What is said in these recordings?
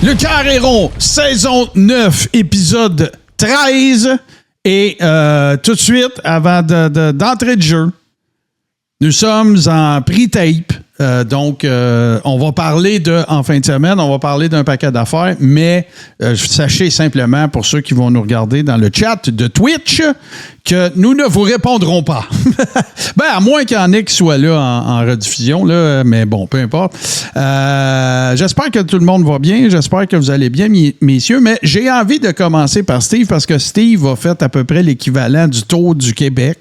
Le Carré rond, saison 9, épisode 13. Et tout de suite, avant d'entrer de jeu, nous sommes en pre-tape. Donc, on va parler en fin de semaine, on va parler d'un paquet d'affaires, mais sachez simplement, pour ceux qui vont nous regarder dans le chat de Twitch, que nous ne vous répondrons pas. Ben, à moins qu'il y en ait qui soient là en rediffusion, là, mais bon, peu importe. J'espère que tout le monde va bien, j'espère que vous allez bien, messieurs, mais j'ai envie de commencer par Steve, parce que Steve a fait à peu près l'équivalent du Tour du Québec.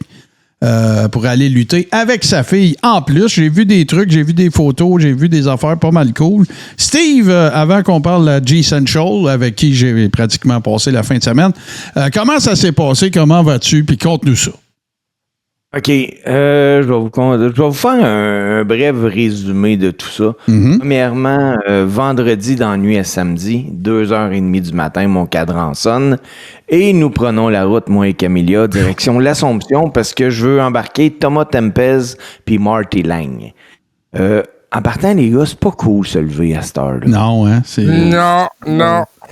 Pour aller lutter avec sa fille. En plus, j'ai vu des trucs, j'ai vu des photos, j'ai vu des affaires pas mal cool. Steve, avant qu'on parle de la G-Central, avec qui j'ai pratiquement passé la fin de semaine, comment ça s'est passé? Comment vas-tu? Puis conte-nous ça. OK. Je vais vous faire un bref résumé de tout ça. Mm-hmm. Premièrement, vendredi dans la nuit à samedi, 2h30 du matin, mon cadran sonne. Et nous prenons la route, moi et Camilla, direction l'Assomption, parce que je veux embarquer Thomas Tempez puis Marty Lang. En partant, les gars, c'est pas cool se lever à cette heure-là. Non, hein?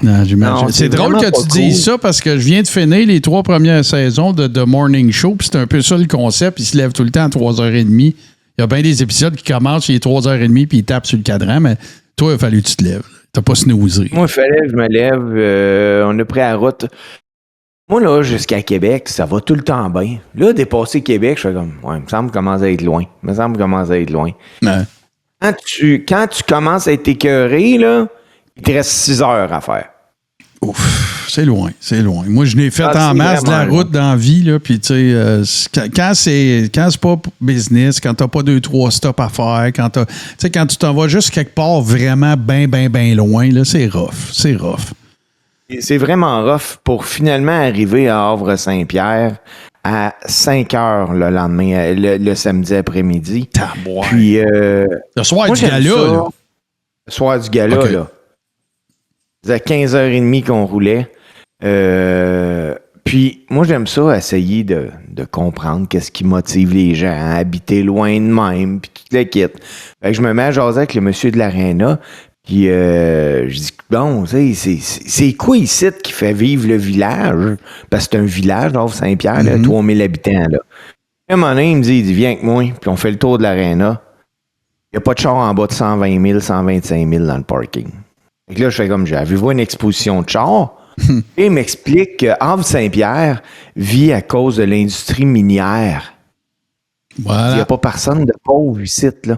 Non, j'imagine. Non, c'est drôle que tu dises ça parce que je viens de finir les 3 premières saisons de Morning Show, puis c'est un peu ça le concept. Il se lève tout le temps à 3h30. Il y a bien des épisodes qui commencent, il est 3h30 puis il tape sur le cadran, mais toi, il a fallu que tu te lèves. T'as pas snoozé. Moi, il fallait que je me lève. On a pris la route. Moi, là, jusqu'à Québec, ça va tout le temps bien. Là, dépasser Québec, je fais comme, ouais, il me semble commencer à être loin. Ouais. Quand tu commences à être écœuré, là, il te reste 6 heures à faire. Ouf, c'est loin. Moi, je n'ai fait en masse de la route dans la vie, là, puis tu sais, quand c'est pas business, quand t'as pas 2-3 stops à faire, quand tu t'en vas juste quelque part vraiment bien loin, là, c'est rough. C'est vraiment rough pour finalement arriver à Havre-Saint-Pierre à 5 heures le lendemain, le samedi après-midi. Puis, le soir du gala, là. Le soir du gala, okay. Là. C'est à 15h30 qu'on roulait. Puis, moi, j'aime ça, essayer de comprendre qu'est-ce qui motive les gens à habiter loin de même, puis tout le kit. Fait que je me mets à jaser avec le monsieur de l'Arena, puis je dis, bon, c'est quoi ici qui fait vivre le village? Parce que c'est un village, Havre-Saint-Pierre, là, 3000 habitants, là. À un moment donné, il me dit, viens avec moi, puis on fait le tour de l'Arena. Il n'y a pas de char en bas de 120 000, 125 000 dans le parking. Et là, je fais comme, avez-vous une exposition de chars? Et il m'explique que Havre-Saint-Pierre vit à cause de l'industrie minière. Voilà. Il n'y a pas personne de pauvre ici, là.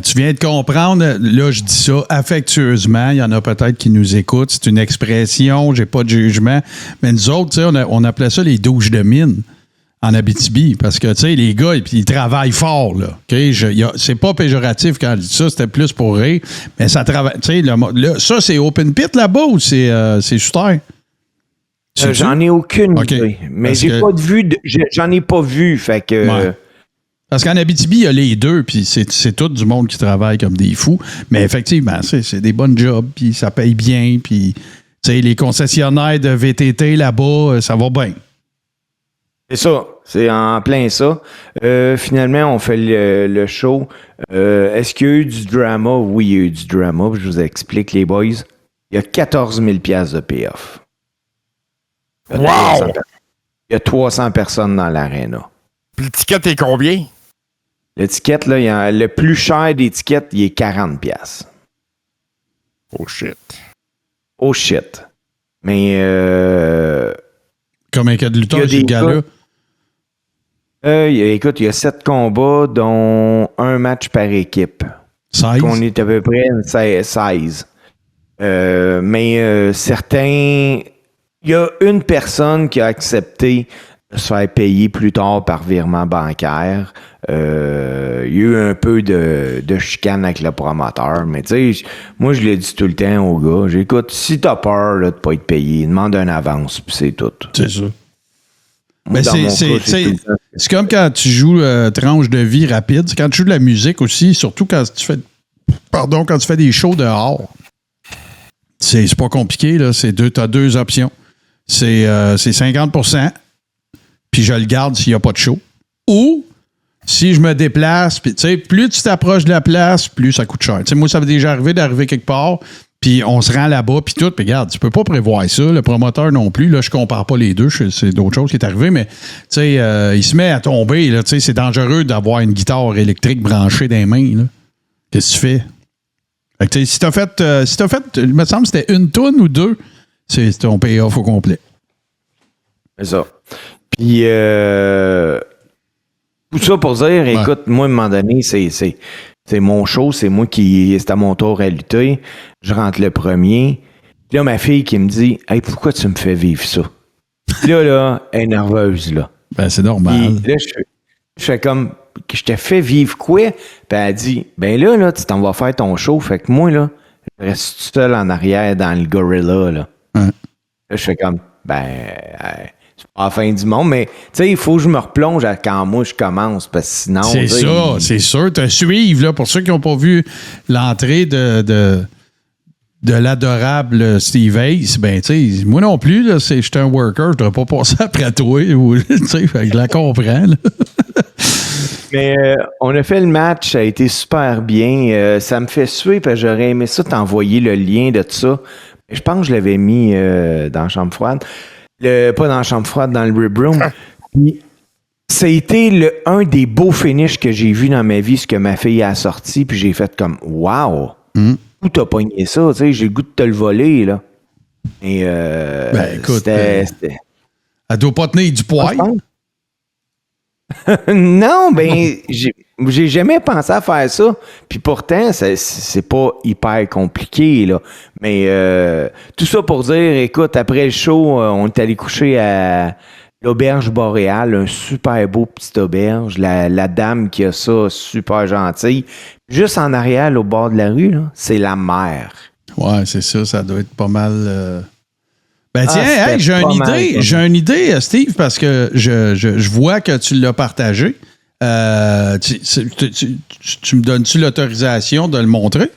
Tu viens de comprendre, là, je dis ça affectueusement. Il y en a peut-être qui nous écoutent. C'est une expression, j'ai pas de jugement. Mais nous autres, tu sais, on appelait ça les douches de mine en Abitibi. Parce que, tu sais, les gars, ils travaillent fort, là. Okay? C'est pas péjoratif quand je dis ça, c'était plus pour rire. Mais ça travaille. Tu sais, ça, c'est open pit là-bas ou c'est sous terre? J'en ai aucune idée. Mais j'en ai pas vu. Fait que. Ouais. Parce qu'en Abitibi, il y a les deux, puis c'est tout du monde qui travaille comme des fous. Mais effectivement, c'est des bonnes jobs, puis ça paye bien, puis les concessionnaires de VTT là-bas, ça va bien. C'est ça, c'est en plein ça. Finalement, on fait le show. Est-ce qu'il y a eu du drama? Oui, il y a eu du drama. Je vous explique, les boys. Il y a 14 000 $ de payoff. Il y a 300 personnes dans l'aréna. Puis le ticket est combien? Le ticket, là, le plus cher des tickets, il est 40 $. Oh shit. Mais Combien il y a de lutteurs sur le gala? Écoute, il y a 7 combats, dont un match par équipe. 16? On est à peu près 16. Mais certains... Il y a une personne qui a accepté de se faire payer plus tard par virement bancaire. Il y a eu un peu de chicane avec le promoteur. Mais tu sais, moi, je l'ai dit tout le temps aux gars. J'écoute, si t'as peur là, de pas être payé, demande une avance, puis c'est tout. C'est ça. Moi, mais c'est comme quand tu joues tranche de vie rapide. C'est quand tu joues de la musique aussi, surtout quand tu fais des shows dehors. C'est pas compliqué, là. T'as 2 options. C'est 50%, puis je le garde s'il n'y a pas de show. Ou, si je me déplace, puis tu sais, plus tu t'approches de la place, plus ça coûte cher. Tu sais, moi, ça m'est déjà arrivé d'arriver quelque part, Puis on se rend là-bas, puis tout. Puis regarde, tu peux pas prévoir ça. Le promoteur non plus. Là, je compare pas les deux. C'est d'autres choses qui est arrivé. Mais, tu sais, il se met à tomber. Là, tu sais, c'est dangereux d'avoir une guitare électrique branchée dans les mains. Là. Qu'est-ce que tu fais? Fait que, si t'as fait, il me semble que c'était une toune ou deux, c'est ton payoff au complet. C'est ça. Puis, tout ça pour dire, écoute, moi, à un moment donné, c'est mon show, c'est à mon tour à lutter. Je rentre le premier. Puis là, ma fille qui me dit, hey, pourquoi tu me fais vivre ça? Puis là, elle est nerveuse, là. Ben, c'est normal. Puis là, je fais comme, je te fais vivre quoi? Puis elle dit, ben là, tu t'en vas faire ton show. Fait que moi, là, je reste tout seul en arrière dans le gorilla, là. Hein. Là, je fais comme, c'est pas la fin du monde, mais tu sais, il faut que je me replonge quand moi je commence, parce que sinon... C'est ça, c'est sûr. Te suivre, là, pour ceux qui n'ont pas vu l'entrée de l'adorable Steve Ace, ben, tu sais, moi non plus, là, j'étais un worker, je ne devrais pas passer après toi, tu sais, je la comprends, là. Mais on a fait le match, ça a été super bien. Ça me fait suer, parce que j'aurais aimé ça t'envoyer le lien de tout ça. Je pense que je l'avais mis dans la chambre froide. Pas dans la chambre froide, dans le Rib Room. Puis, ça a été un des beaux finishes que j'ai vu dans ma vie, ce que ma fille a sorti, puis j'ai fait comme, wow! Où t'as pogné ça? Tu sais, j'ai le goût de te le voler, là. Et, ben, écoute, c'était... elle doit pas tenir du poil. Non, ben, j'ai jamais pensé à faire ça. Puis pourtant, c'est pas hyper compliqué, là. Mais tout ça pour dire, écoute, après le show, on est allé coucher à l'Auberge Boréale, un super beau petit auberge. La dame qui a ça, super gentille. Juste en arrière, au bord de la rue, là, c'est la mer. Ouais, c'est ça doit être pas mal... Ben tiens, hey, j'ai une idée, Steve, parce que je vois que tu l'as partagé. Tu me donnes-tu l'autorisation de le montrer?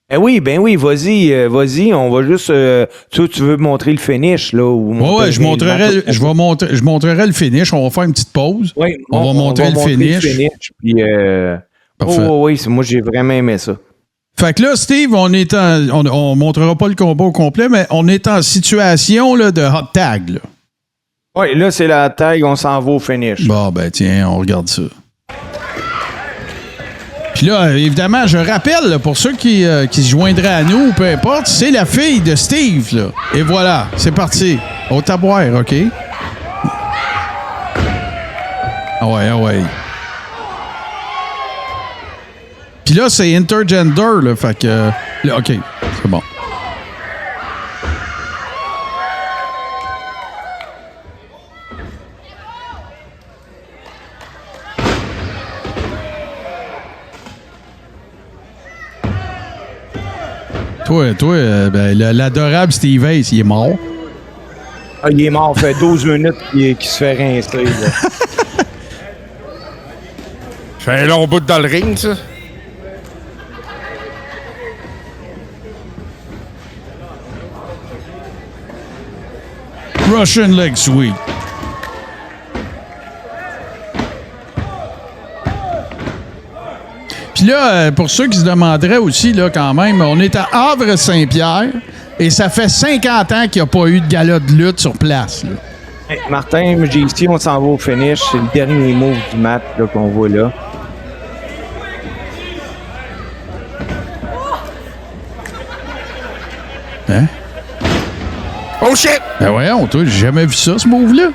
Ben oui, vas-y, on va juste... tu veux montrer le finish, là? Ouais, je montrerai le finish. On va faire une petite pause. Oui, on va montrer le finish. Puis, oui, moi, j'ai vraiment aimé ça. Fait que là, Steve, on montrera pas le combat au complet, mais on est en situation là, de hot tag. Là. Oui, là, c'est la tag, on s'en va au finish. Bon, ben tiens, on regarde ça. Puis là, évidemment, je rappelle, là, pour ceux qui se joindraient à nous, peu importe, c'est la fille de Steve. Là. Et voilà, c'est parti. Au taboire, OK? Ah ouais. Puis là, c'est intergender, là, fait que... là, OK, c'est bon. Toi, ben, l'adorable Steve Ace, il est mort. Ah, il est mort, fait 12 minutes qu'il se fait rincer, là. Ça fait un long bout dans le ring, ça. Russian leg sweep. Puis là, pour ceux qui se demanderaient aussi, là, quand même, on est à Havre-Saint-Pierre et ça fait 50 ans qu'il n'y a pas eu de gala de lutte sur place. Là. Hey, Martin, ici, on s'en va au finish. C'est le dernier move du match là, qu'on voit là. Hein? Oh shit! Ben voyons, toi, j'ai jamais vu ça, ce move-là.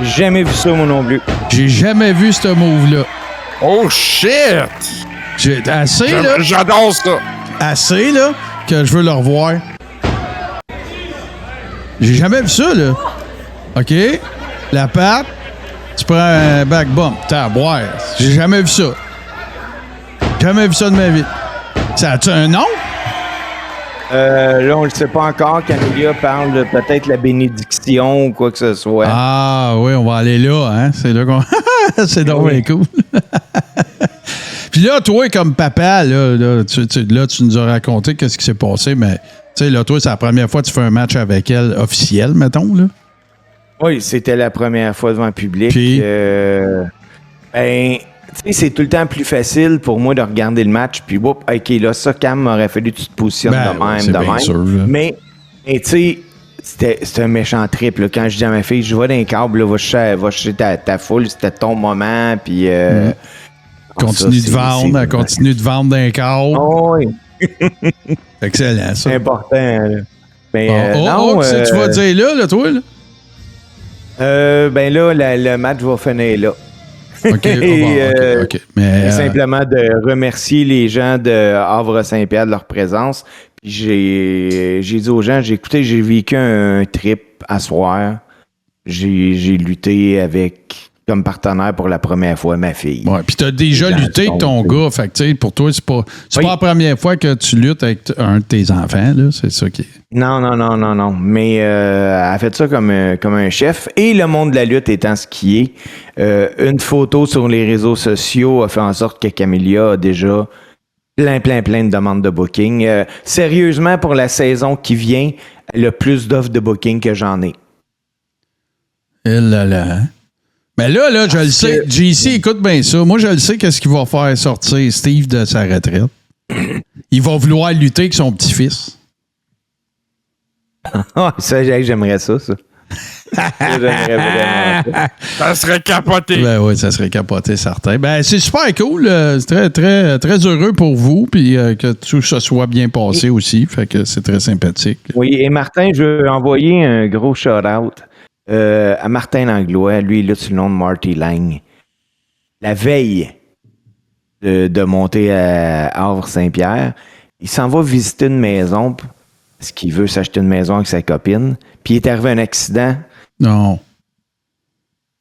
J'ai jamais vu ça, moi non plus. J'ai jamais vu ce move-là. Oh shit! J'ai assez, là. J'adore ça. Assez, là, que je veux le revoir. J'ai jamais vu ça, là. OK? La patte, tu prends un back bump. T'as à boire. J'ai jamais vu ça. Jamais vu ça de ma vie. Ça a-tu un nom? Là, on le sait pas encore. Camélia parle de peut-être la bénédiction ou quoi que ce soit. Ah, oui, on va aller là, hein? C'est là qu'on... C'est donc bien cool. Puis là, toi, comme papa, tu nous as raconté qu'est-ce qui s'est passé, mais tu sais, là, toi, c'est la première fois que tu fais un match avec elle officiel, mettons, là? Oui, c'était la première fois devant le public. Puis? Ben, Tu sais, c'est tout le temps plus facile pour moi de regarder le match, puis whoop, OK, là, ça, Cam, aurait fallu que tu te positionnes de c'est bien même. sûr, là. Mais tu sais, c'était un méchant trip. Là. Quand je dis à ma fille, je vais dans les câbles, là, va chercher ta foule, c'était ton moment, puis... Continue de vendre, continue de vendre d'un câble. Oh, oui. Excellent, ça. C'est important. Là. Mais, qu'est-ce que tu vas dire là, toi? Là? Ben là, le match va finir là. OK, OK. Mais, simplement de remercier les gens de Havre-Saint-Pierre de leur présence. Puis j'ai dit aux gens, j'ai vécu un trip à soir. J'ai lutté comme partenaire pour la première fois ma fille. Ouais, puis t'as déjà lutté avec ton gars. Fait que, tu sais, pour toi, c'est pas la première fois que tu luttes avec un de tes enfants, là. C'est ça qui est. Non. Mais elle a fait ça comme un chef. Et le monde de la lutte étant ce qui est, une photo sur les réseaux sociaux a fait en sorte que Camélia a déjà plein de demandes de booking. Sérieusement, pour la saison qui vient, elle a plus d'offres de booking que j'en ai. Et là. Mais là, je le sais. JC, écoute bien ça. Moi, je le sais qu'est-ce qu'il va faire sortir Steve de sa retraite. Il va vouloir lutter avec son petit-fils. Ça, j'aimerais ça. J'aimerais vraiment ça. Ça serait capoté. Ben oui, ça serait capoté, certain. Ben, c'est super cool. C'est très, très, très heureux pour vous. Puis que tout ça soit bien passé aussi. Fait que c'est très sympathique. Oui, et Martin, je veux envoyer un gros shout-out à Martin Langlois. Lui, il est sur le nom de Marty Lang. La veille de monter à Havre-Saint-Pierre, il s'en va visiter une maison parce qu'il veut s'acheter une maison avec sa copine. Puis il est arrivé un accident. Non.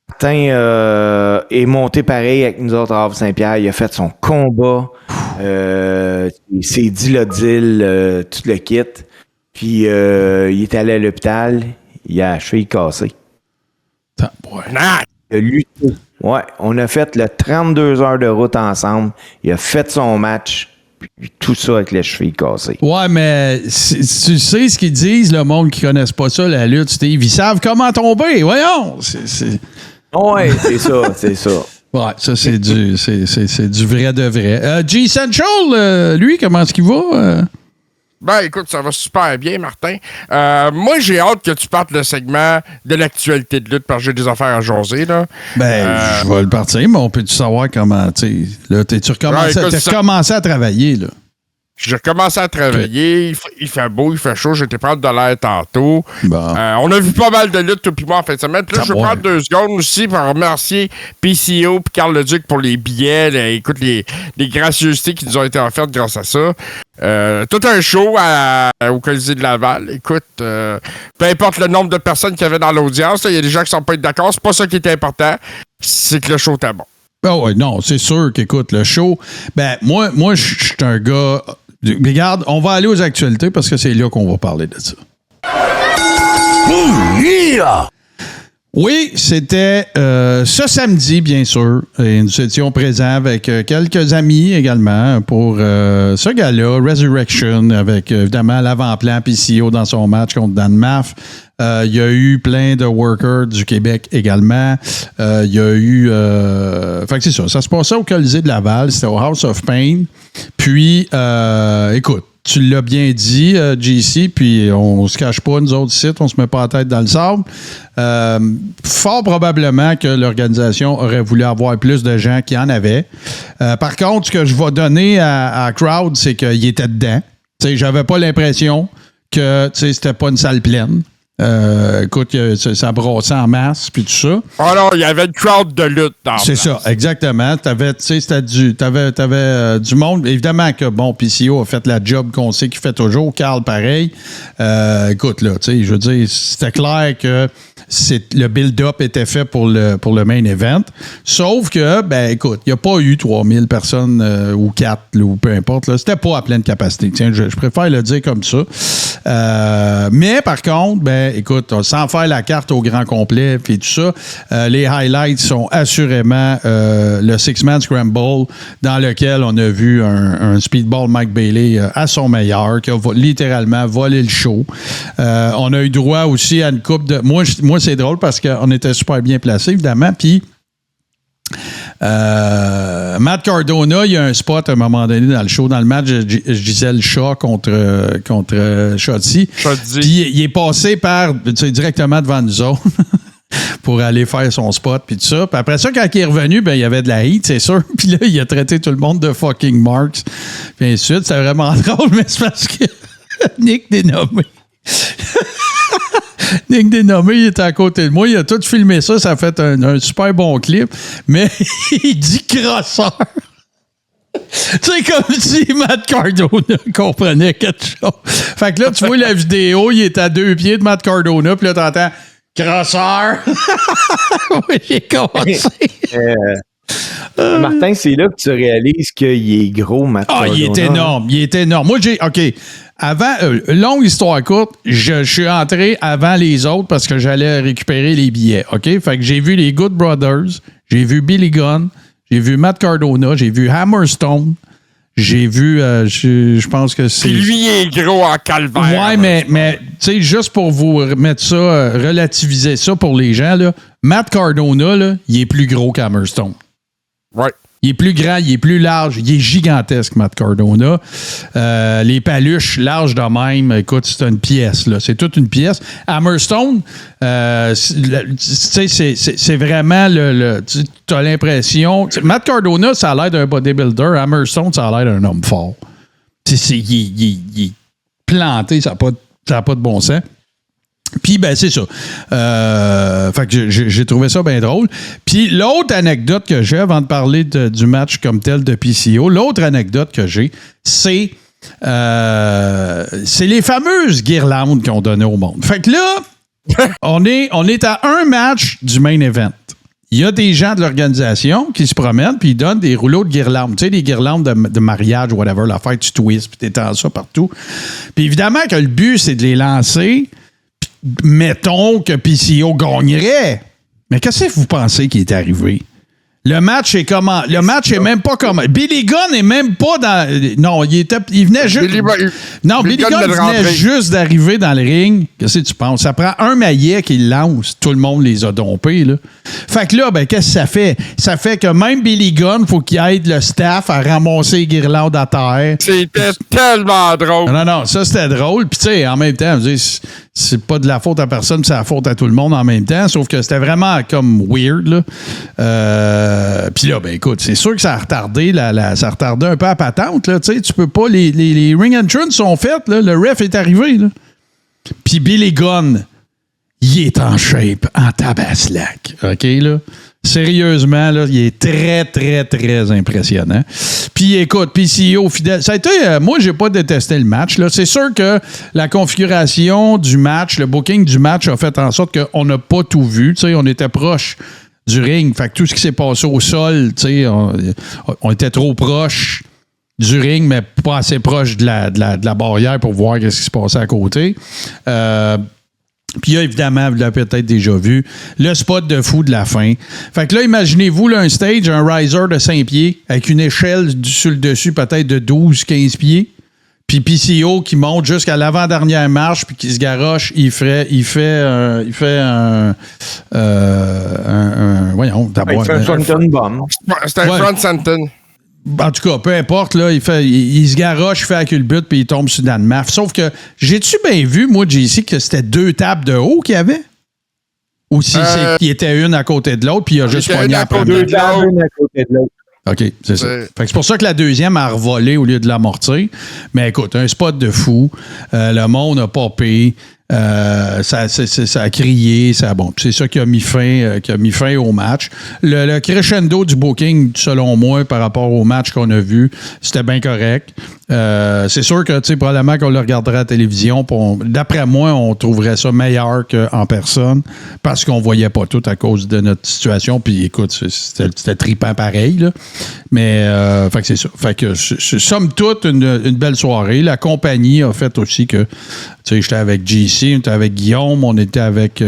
Martin est monté pareil avec nous autres à Havre-Saint-Pierre. Il a fait son combat. Il s'est dit le deal, tout le kit. Puis il est allé à l'hôpital. Il a la cheville cassée. Ouais. Il a lutté. Ouais, on a fait le 32 heures de route ensemble. Il a fait son match. Puis tout ça avec les chevilles cassées. Ouais, mais tu sais ce qu'ils disent, le monde qui ne connaisse pas ça, la lutte, Steve, ils savent comment tomber. Voyons! Ouais, c'est ça, c'est ça. Ouais, ça, c'est du vrai de vrai. G-Central, lui, comment est-ce qu'il va? Ben, écoute, ça va super bien, Martin. Moi, j'ai hâte que tu partes le segment de l'actualité de lutte parce que j'ai des affaires à jaser, là. Ben, je vais le partir, mais on peut-tu savoir comment, tu sais, là, t'as commencé à travailler, là. J'ai commencé à travailler, il fait beau, il fait chaud, j'étais prendre de l'air tantôt. Bon. On a vu pas mal de luttes, toi puis moi, en fin de semaine. Là, je vais prendre 2 secondes aussi pour remercier PCO et Carl Leduc pour les billets. Là, écoute, les gracieusetés qui nous ont été offertes grâce à ça. Tout un show au Colisée de Laval. Écoute, peu importe le nombre de personnes qu'il y avait dans l'audience, il y a des gens qui sont pas d'accord, c'est pas ça qui est important, c'est que le show était bon. Ah ouais, non, c'est sûr qu'écoute, le show, ben moi je suis un gars. Regarde, on va aller aux actualités parce que c'est là qu'on va parler de ça. Oui, c'était ce samedi, bien sûr. Et nous étions présents avec quelques amis également pour ce gala, Resurrection, avec évidemment l'avant-plan PCO dans son match contre Dan Maff. Il y a eu plein de workers du Québec également. Il y a eu... fait que c'est ça. Ça se passait au Colisée de Laval. C'était au House of Pain. Puis, écoute, tu l'as bien dit, JC, puis on se cache pas, nous autres ici, on se met pas la tête dans le sable. Fort probablement que l'organisation aurait voulu avoir plus de gens qui en avaient. Par contre, ce que je vais donner à Crowd, c'est qu'il était dedans. T'sais, j'avais pas l'impression que c'était pas une salle pleine. Écoute, ça brassait en masse, puis tout ça. Oh non, il y avait une crowd de lutte dans C'est ça, exactement. T'avais du monde. Évidemment que, bon, PCO a fait la job qu'on sait qu'il fait toujours. Carl, pareil. Écoute, là, tu sais, je veux dire, c'était clair que le build-up était fait pour le main event. Sauf que, ben, écoute, il n'y a pas eu 3000 personnes ou 4, là, ou peu importe. Là. C'était pas à pleine capacité. Tiens, je préfère le dire comme ça. Mais, par contre, ben, écoute, sans faire la carte au grand complet puis tout ça, les highlights sont assurément le Six-Man Scramble dans lequel on a vu un speedball Mike Bailey à son meilleur, qui a littéralement volé le show. On a eu droit aussi à une coupe de... Moi c'est drôle parce qu'on était super bien placés, évidemment, puis Matt Cardona, il y a un spot à un moment donné dans le show, dans le match de Gisèle Shaw contre Shotzi. Puis il est passé directement devant nous autres pour aller faire son spot, puis tout ça. Puis après ça, quand il est revenu, ben il y avait de la heat, c'est sûr. Puis là, il a traité tout le monde de fucking marks. Puis ensuite, c'était vraiment drôle, mais c'est parce que Nick Dénommé... Nick Dénommé, il était à côté de moi. Il a tout filmé ça. Ça a fait un super bon clip. Mais il dit crosseur. C'est comme si Matt Cardona comprenait quelque chose. Fait que là, tu vois la vidéo, il est à 2 pieds de Matt Cardona. Puis là, t'entends crosseur. Oui, j'ai commencé. Martin, c'est là que tu réalises qu'il est gros, Matt Cardona. Il est énorme. Il est énorme. Moi, OK. Avant, longue histoire courte, je suis entré avant les autres parce que j'allais récupérer les billets. OK? Fait que j'ai vu les Good Brothers, j'ai vu Billy Gunn, j'ai vu Matt Cardona, j'ai vu Hammerstone, j'ai vu, je pense que c'est... Puis lui, il est gros en calvaire. Ouais, mais tu sais, juste pour vous remettre ça, relativiser ça pour les gens, là, Matt Cardona, là, il est plus gros qu'Hammerstone. Ouais. Il est plus grand, il est plus large, il est gigantesque, Matt Cardona. Les paluches larges de même, écoute, c'est une pièce, là. C'est toute une pièce. Hammerstone, c'est vraiment tu as l'impression... Matt Cardona, ça a l'air d'un bodybuilder. Hammerstone, ça a l'air d'un homme fort. Il est planté, ça n'a pas de bon sens. Puis, ben, c'est ça. Fait que j'ai trouvé ça bien drôle. Puis, l'autre anecdote que j'ai, avant de parler du match comme tel de PCO, l'autre anecdote que j'ai, c'est les fameuses guirlandes qu'on donnait au monde. Fait que là, on est à un match du main event. Il y a des gens de l'organisation qui se promènent puis ils donnent des rouleaux de guirlandes. Tu sais, des guirlandes de mariage, whatever, la fête, tu twists, puis t'étends ça partout. Puis évidemment que le but, c'est de les lancer. Mettons que PCO gagnerait. Mais qu'est-ce que vous pensez qui est arrivé? Le match est comment? Le match est même pas comme. Billy Gunn est même pas dans. Non, il venait juste. Billy Gunn venait juste d'arriver dans le ring. Qu'est-ce que tu penses? Ça prend un maillet qu'il lance. Tout le monde les a dompés, là. Fait que là, ben, qu'est-ce que ça fait? Ça fait que même Billy Gunn, faut qu'il aide le staff à ramasser les guirlandes à terre. C'était tellement drôle. Non, ça c'était drôle. Puis tu sais, en même temps, c'est pas de la faute à personne, c'est la faute à tout le monde en même temps. Sauf que c'était vraiment comme weird, là. Puis là, ben écoute, c'est sûr que ça a retardé ça a retardé un peu la patente, là. Tu sais, tu peux pas. Les ring entrances sont faites, là. Le ref est arrivé, là. Puis Billy Gunn, il est en shape, en tabaslac. OK, là? Sérieusement, là, il est très, très, très impressionnant. Puis, écoute, PCO fidèle. Ça a été. Moi, j'ai pas détesté le match, là. C'est sûr que la configuration du match, le booking du match a fait en sorte qu'on n'a pas tout vu. Tu sais, on était proche du ring. Fait que tout ce qui s'est passé au sol, tu sais, on était trop proche du ring, mais pas assez proche de la barrière pour voir ce qui se passait à côté. Puis là, évidemment, vous l'avez peut-être déjà vu, le spot de fou de la fin. Fait que là, imaginez-vous là, un stage, un riser de 5 pieds, avec une échelle sur le dessus peut-être de 12-15 pieds. Puis PCO qui monte jusqu'à l'avant-dernière marche, puis qui se garoche, il fait un voyons, d'abord. Il fait un Swanton Bomb. C'était un front senton. En tout cas, peu importe, là, il se garoche, il fait la culbute, puis il tombe sur Dan Maff. Sauf que, j'ai-tu bien vu, moi, JC, que c'était 2 tables de haut qu'il y avait? Ou si c'est qu'il était une à côté de l'autre, puis il a juste poigné à première. 2 tables, une à côté de l'autre. OK, c'est ça. Fait que c'est pour ça que la deuxième a revolé au lieu de l'amortir. Mais écoute, un spot de fou. Le monde a popé. Ça a crié. Bon, c'est ça qui a mis fin au match. Le crescendo du booking, selon moi, par rapport au match qu'on a vu, c'était bien correct. C'est sûr que, tu sais, probablement qu'on le regarderait à la télévision. D'après moi, on trouverait ça meilleur qu'en personne parce qu'on voyait pas tout à cause de notre situation. Puis écoute, c'était trippant pareil, là. Mais, fait que c'est ça. Fait que, somme toute, une belle soirée. La compagnie a fait aussi que, tu sais, j'étais avec JC, on était avec Guillaume, on était avec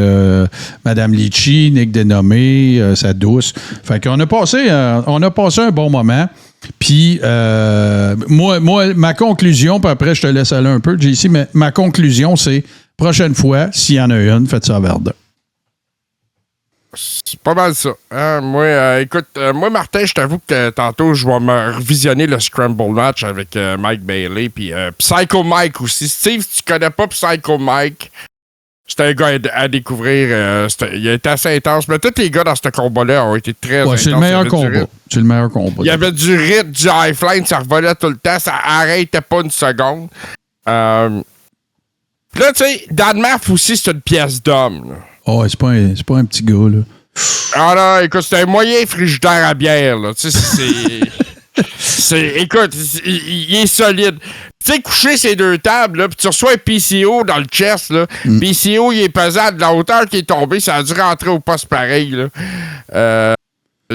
Madame Litchi, Nick Dénommé, sa douce. Fait qu'on a passé un bon moment. Puis, moi, ma conclusion, puis après, je te laisse aller un peu, JC, mais ma conclusion, c'est, prochaine fois, s'il y en a une, faites ça à Verdun. C'est pas mal ça. Hein? Moi, écoute, Martin, je t'avoue que tantôt, je vais me revisionner le Scramble match avec Mike Bailey, puis Psycho Mike aussi. Steve, si tu connais pas Psycho Mike, c'est un gars à découvrir. Il a été assez intense. Mais tous les gars dans ce combat-là ont été très intenses. C'est le meilleur combat. C'est le meilleur combat. Il y avait du rythme, du high flying, ça revolait tout le temps, ça arrêtait pas une seconde. Là, tu sais, Dan Maff aussi, c'est une pièce d'homme. Là. Oh, c'est pas un petit gars, là. Ah non, écoute, c'est un moyen frigidaire à bière, là. Tu sais, écoute, il est solide. Tu sais, coucher ces deux tables, là, puis tu reçois un PCO dans le chest, là. PCO, il est pesant de la hauteur qui est tombée, ça a dû rentrer au poste pareil, là.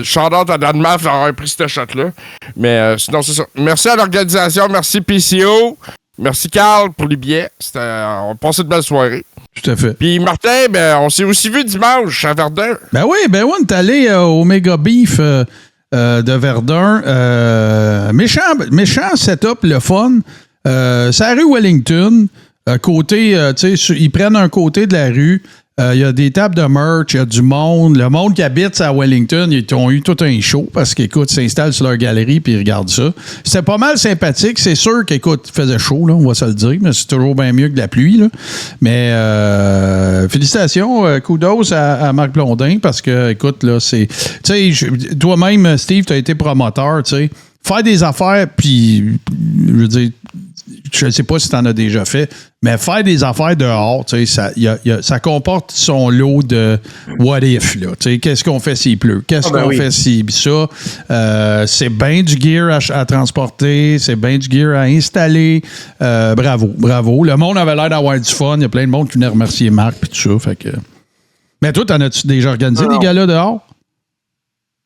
Shout-out à Dan Maff d'avoir pris ce shot-là. Mais sinon, c'est ça. Merci à l'organisation, merci PCO, merci Carl pour les billets. On a passé de belles soirées. Tout à fait. Puis Martin, on s'est aussi vu dimanche à Verdun. Ben oui, on est allé au Mega Beef de Verdun. Méchant setup, le fun. C'est la rue Wellington. Côté, tu sais, ils prennent un côté de la rue. Il y a des tables de merch, il y a du monde. Le monde qui habite à Wellington, ils ont eu tout un show parce qu'écoute, ils s'installent sur leur galerie puis ils regardent ça. C'était pas mal sympathique. C'est sûr qu'écoute, il faisait chaud, là, on va se le dire, mais c'est toujours bien mieux que de la pluie. Là. Mais félicitations, kudos à Marc Blondin parce que, écoute, là, c'est. Tu sais, toi-même, Steve, tu as été promoteur, tu sais. Faire des affaires, puis, je veux dire, je ne sais pas si tu en as déjà fait, mais faire des affaires dehors, tu sais, ça comporte son lot de what if, là. Tu sais, qu'est-ce qu'on fait s'il pleut? Qu'est-ce qu'on fait s'il ça? C'est bien du gear à transporter, c'est bien du gear à installer. Bravo. Le monde avait l'air d'avoir du fun. Il y a plein de monde qui venait remercier Marc et tout ça. Fait que. Mais toi, t'en as-tu déjà organisé des galas dehors?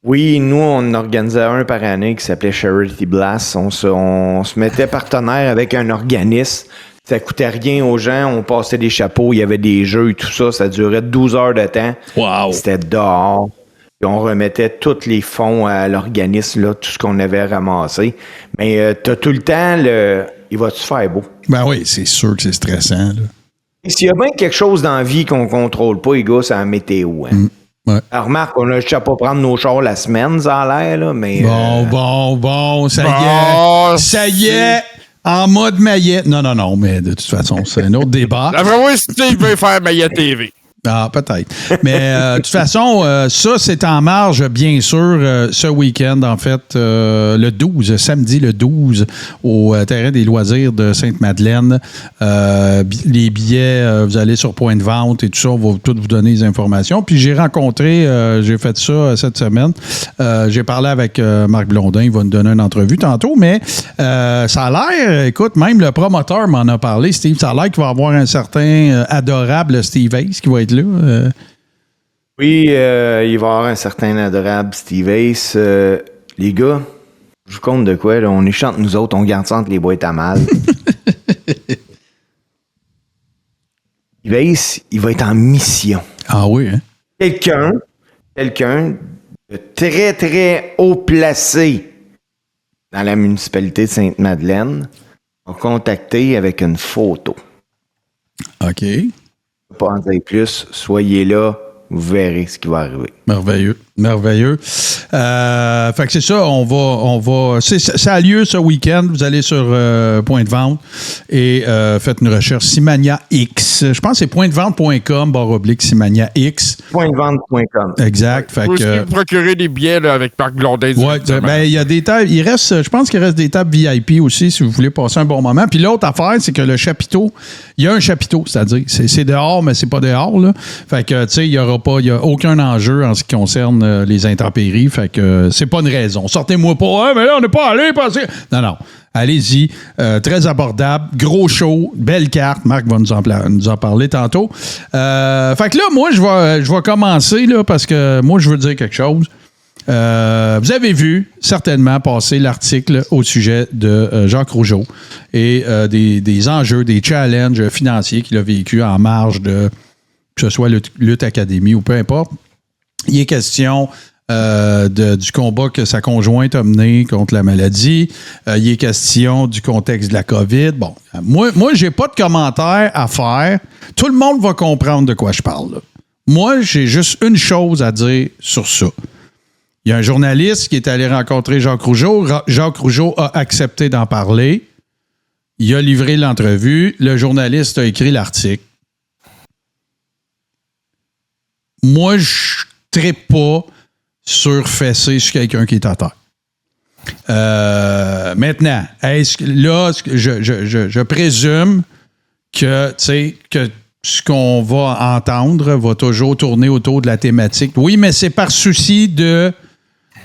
Oui, nous, on organisait un par année qui s'appelait Charity Blast. On se mettait partenaire avec un organisme. Ça coûtait rien aux gens. On passait des chapeaux, il y avait des jeux et tout ça. Ça durait 12 heures de temps. Wow! C'était dehors. Puis on remettait tous les fonds à l'organisme, là, tout ce qu'on avait ramassé. Mais t'as tout le temps il va-tu faire beau? Ben oui, c'est sûr que c'est stressant. Là. Et s'il y a bien quelque chose dans la vie qu'on contrôle pas, les gars, c'est la météo. Hein? Ouais. Alors, remarque, on a juste pas prendre nos chars la semaine, ça a l'air, là, mais... Bon, ça y est, en mode maillet. Non, mais de toute façon, c'est un autre débat. La vraie, c'est qu'il veut faire Maillet TV. Ah, peut-être. Mais de toute façon, ça, c'est en marge, bien sûr, ce week-end, en fait, le 12, samedi le 12, au terrain des loisirs de Sainte-Madeleine. Les billets, vous allez sur Point de Vente et tout ça, on va tout vous donner les informations. Puis j'ai rencontré, j'ai fait ça cette semaine, j'ai parlé avec Marc Blondin, il va nous donner une entrevue tantôt, mais ça a l'air, écoute, même le promoteur m'en a parlé, Steve, ça a l'air qu'il va avoir un certain adorable Steve Ace qui va être là. Oui, il va y avoir un certain adorable Steve Ace. Les gars, je vous compte de quoi, là, on est chante nous autres, on garde ça entre les boîtes à mal. Steve Ace, il va être en mission. Ah oui, hein? Quelqu'un de très, très haut placé dans la municipalité de Sainte-Madeleine m'a contacté avec une photo. OK. Pas en dire plus, soyez là, vous verrez ce qui va arriver. Merveilleux. Fait que c'est ça, on va ça a lieu ce week-end. Vous allez sur Point de Vente et faites une recherche Simania X. Je pense que c'est pointdevente.com/Simania X. Pointdevente.com. Exact. Fait vous que pouvez procurer des billets là, avec Marc Blondin. Ouais, ben il y a des tables. Je pense qu'il reste des tables VIP aussi si vous voulez passer un bon moment. Puis l'autre affaire, c'est que le chapiteau, il y a un chapiteau, c'est-à-dire c'est dehors, mais c'est pas dehors là. Fait que tu sais, il y a aucun enjeu en ce qui concerne les intempéries. Fait que c'est pas une raison. Sortez-moi pas, mais là, on n'est pas allé passer. Non. Allez-y. Très abordable. Gros show. Belle carte. Marc va nous en parler tantôt. Fait que là, moi, je vais commencer là, parce que moi, je veux dire quelque chose. Vous avez vu certainement passer l'article au sujet de Jacques Rougeau et des enjeux, des challenges financiers qu'il a vécu en marge de que ce soit Lutte Académie ou peu importe. Il est question du combat que sa conjointe a mené contre la maladie. Il est question du contexte de la COVID. Bon, moi, j'ai pas de commentaires à faire. Tout le monde va comprendre de quoi je parle. Là. Moi, j'ai juste une chose à dire sur ça. Il y a un journaliste qui est allé rencontrer Jacques Rougeau. Jacques Rougeau a accepté d'en parler. Il a livré l'entrevue. Le journaliste a écrit l'article. Moi, je ne trippe pas sur fesser sur quelqu'un qui est à terre. Maintenant, je présume que ce qu'on va entendre va toujours tourner autour de la thématique. Oui, mais c'est par souci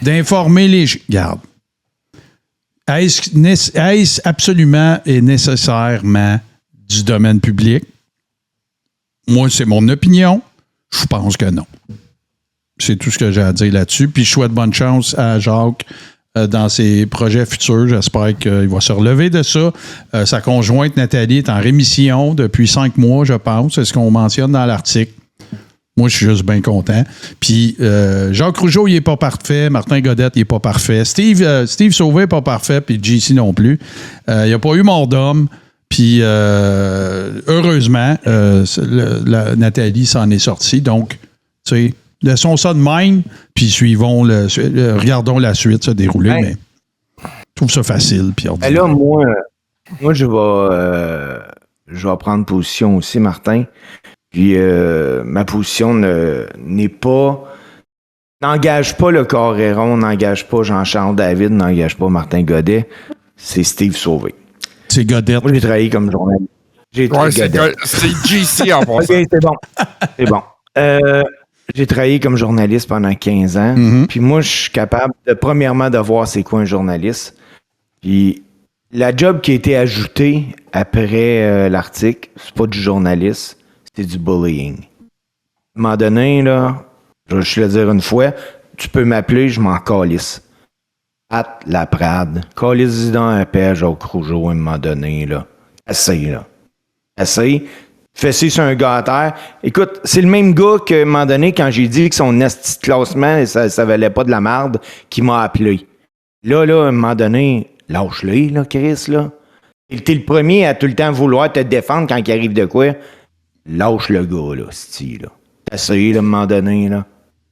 d'informer les gens. Regarde. Est-ce absolument et nécessairement du domaine public? Moi, c'est mon opinion. Je pense que non. C'est tout ce que j'ai à dire là-dessus. Puis je souhaite bonne chance à Jacques dans ses projets futurs. J'espère qu'il va se relever de ça. Sa conjointe Nathalie est en rémission depuis 5 mois, je pense. C'est ce qu'on mentionne dans l'article. Moi, je suis juste bien content. Puis Jacques Rougeau, il n'est pas parfait. Martin Godette, il n'est pas parfait. Steve Sauvé n'est pas parfait. Puis JC non plus. Il n'y a pas eu mort d'homme. Puis heureusement, Nathalie s'en est sortie. Donc, tu sais, laissons ça de même, puis regardons la suite se dérouler. Ouais. Mais je trouve ça facile. Puis là, moi, je vais prendre position aussi, Martin. Puis ma position n'engage pas le Coréron, n'engage pas Jean-Charles David, n'engage pas Martin Godet. C'est Steve Sauvé. C'est Godette. Moi, j'ai travaillé comme journaliste. C'est JC en passant. OK, c'est bon. C'est bon. J'ai travaillé comme journaliste pendant 15 ans. Puis moi, je suis capable, premièrement, de voir c'est quoi un journaliste. Puis la job qui a été ajoutée après l'article, c'est pas du journaliste, c'est du bullying. À un moment donné, là, je vais le dire une fois, tu peux m'appeler, je m'en calisse. Pat Laprade. Calisse-y dans un père, Jacques Rougeau, à un moment donné, là. Assez, là. Assez. Fessé sur un gars à terre. Écoute, c'est le même gars qu'à un moment donné, quand j'ai dit que son esti de classement, ça valait pas de la merde, qui m'a appelé. Là, à un moment donné, lâche-le, là, Chris, là. T'es le premier à tout le temps vouloir te défendre quand il arrive de quoi. Lâche le gars, là, c'ti, là. T'as essayé, là, à un moment donné, là.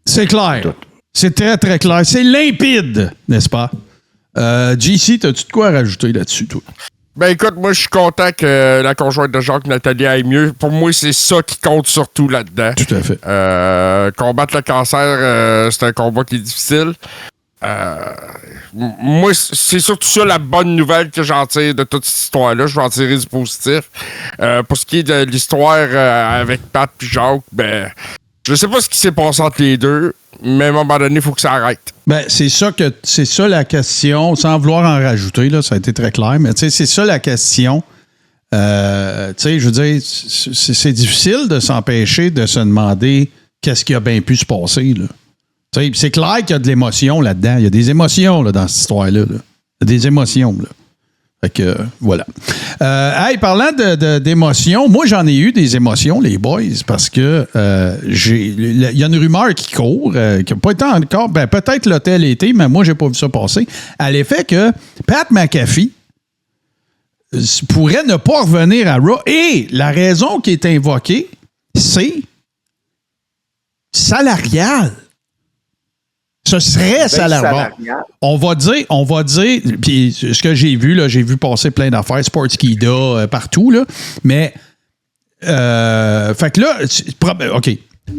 C'est clair. Tout. C'est très, très clair. C'est limpide, n'est-ce pas? JC, t'as-tu de quoi rajouter là-dessus, toi? Ben écoute, moi je suis content que la conjointe de Jacques Nathalie aille mieux. Pour moi, c'est ça qui compte surtout là-dedans. Tout à fait. Combattre le cancer, c'est un combat qui est difficile. Moi, c'est surtout ça la bonne nouvelle que j'en tire de toute cette histoire-là. Je vais en tirer du positif. Pour ce qui est de l'histoire avec Pat et Jacques, ben je sais pas ce qui s'est passé entre les deux, mais à un moment donné, il faut que ça arrête. Ben, c'est ça la question, sans vouloir en rajouter, là, ça a été très clair, mais c'est ça la question. Je veux dire, c'est difficile de s'empêcher de se demander qu'est-ce qui a bien pu se passer, là. C'est clair qu'il y a de l'émotion là-dedans. Il y a des émotions là, dans cette histoire-là. Là. Il y a des émotions, là. Fait que, voilà. Parlant d'émotions, moi, j'en ai eu des émotions, les boys, parce que il y a une rumeur qui court, qui n'a pas été encore, ben, peut-être l'hôtel été, mais moi, j'ai pas vu ça passer, à l'effet que Pat McAfee pourrait ne pas revenir à Raw. Et la raison qui est invoquée, c'est salarial. Ce serait salarial. On va dire, puis ce que j'ai vu, là, j'ai vu passer plein d'affaires, Sportskeeda, partout, là, mais, fait que là, OK.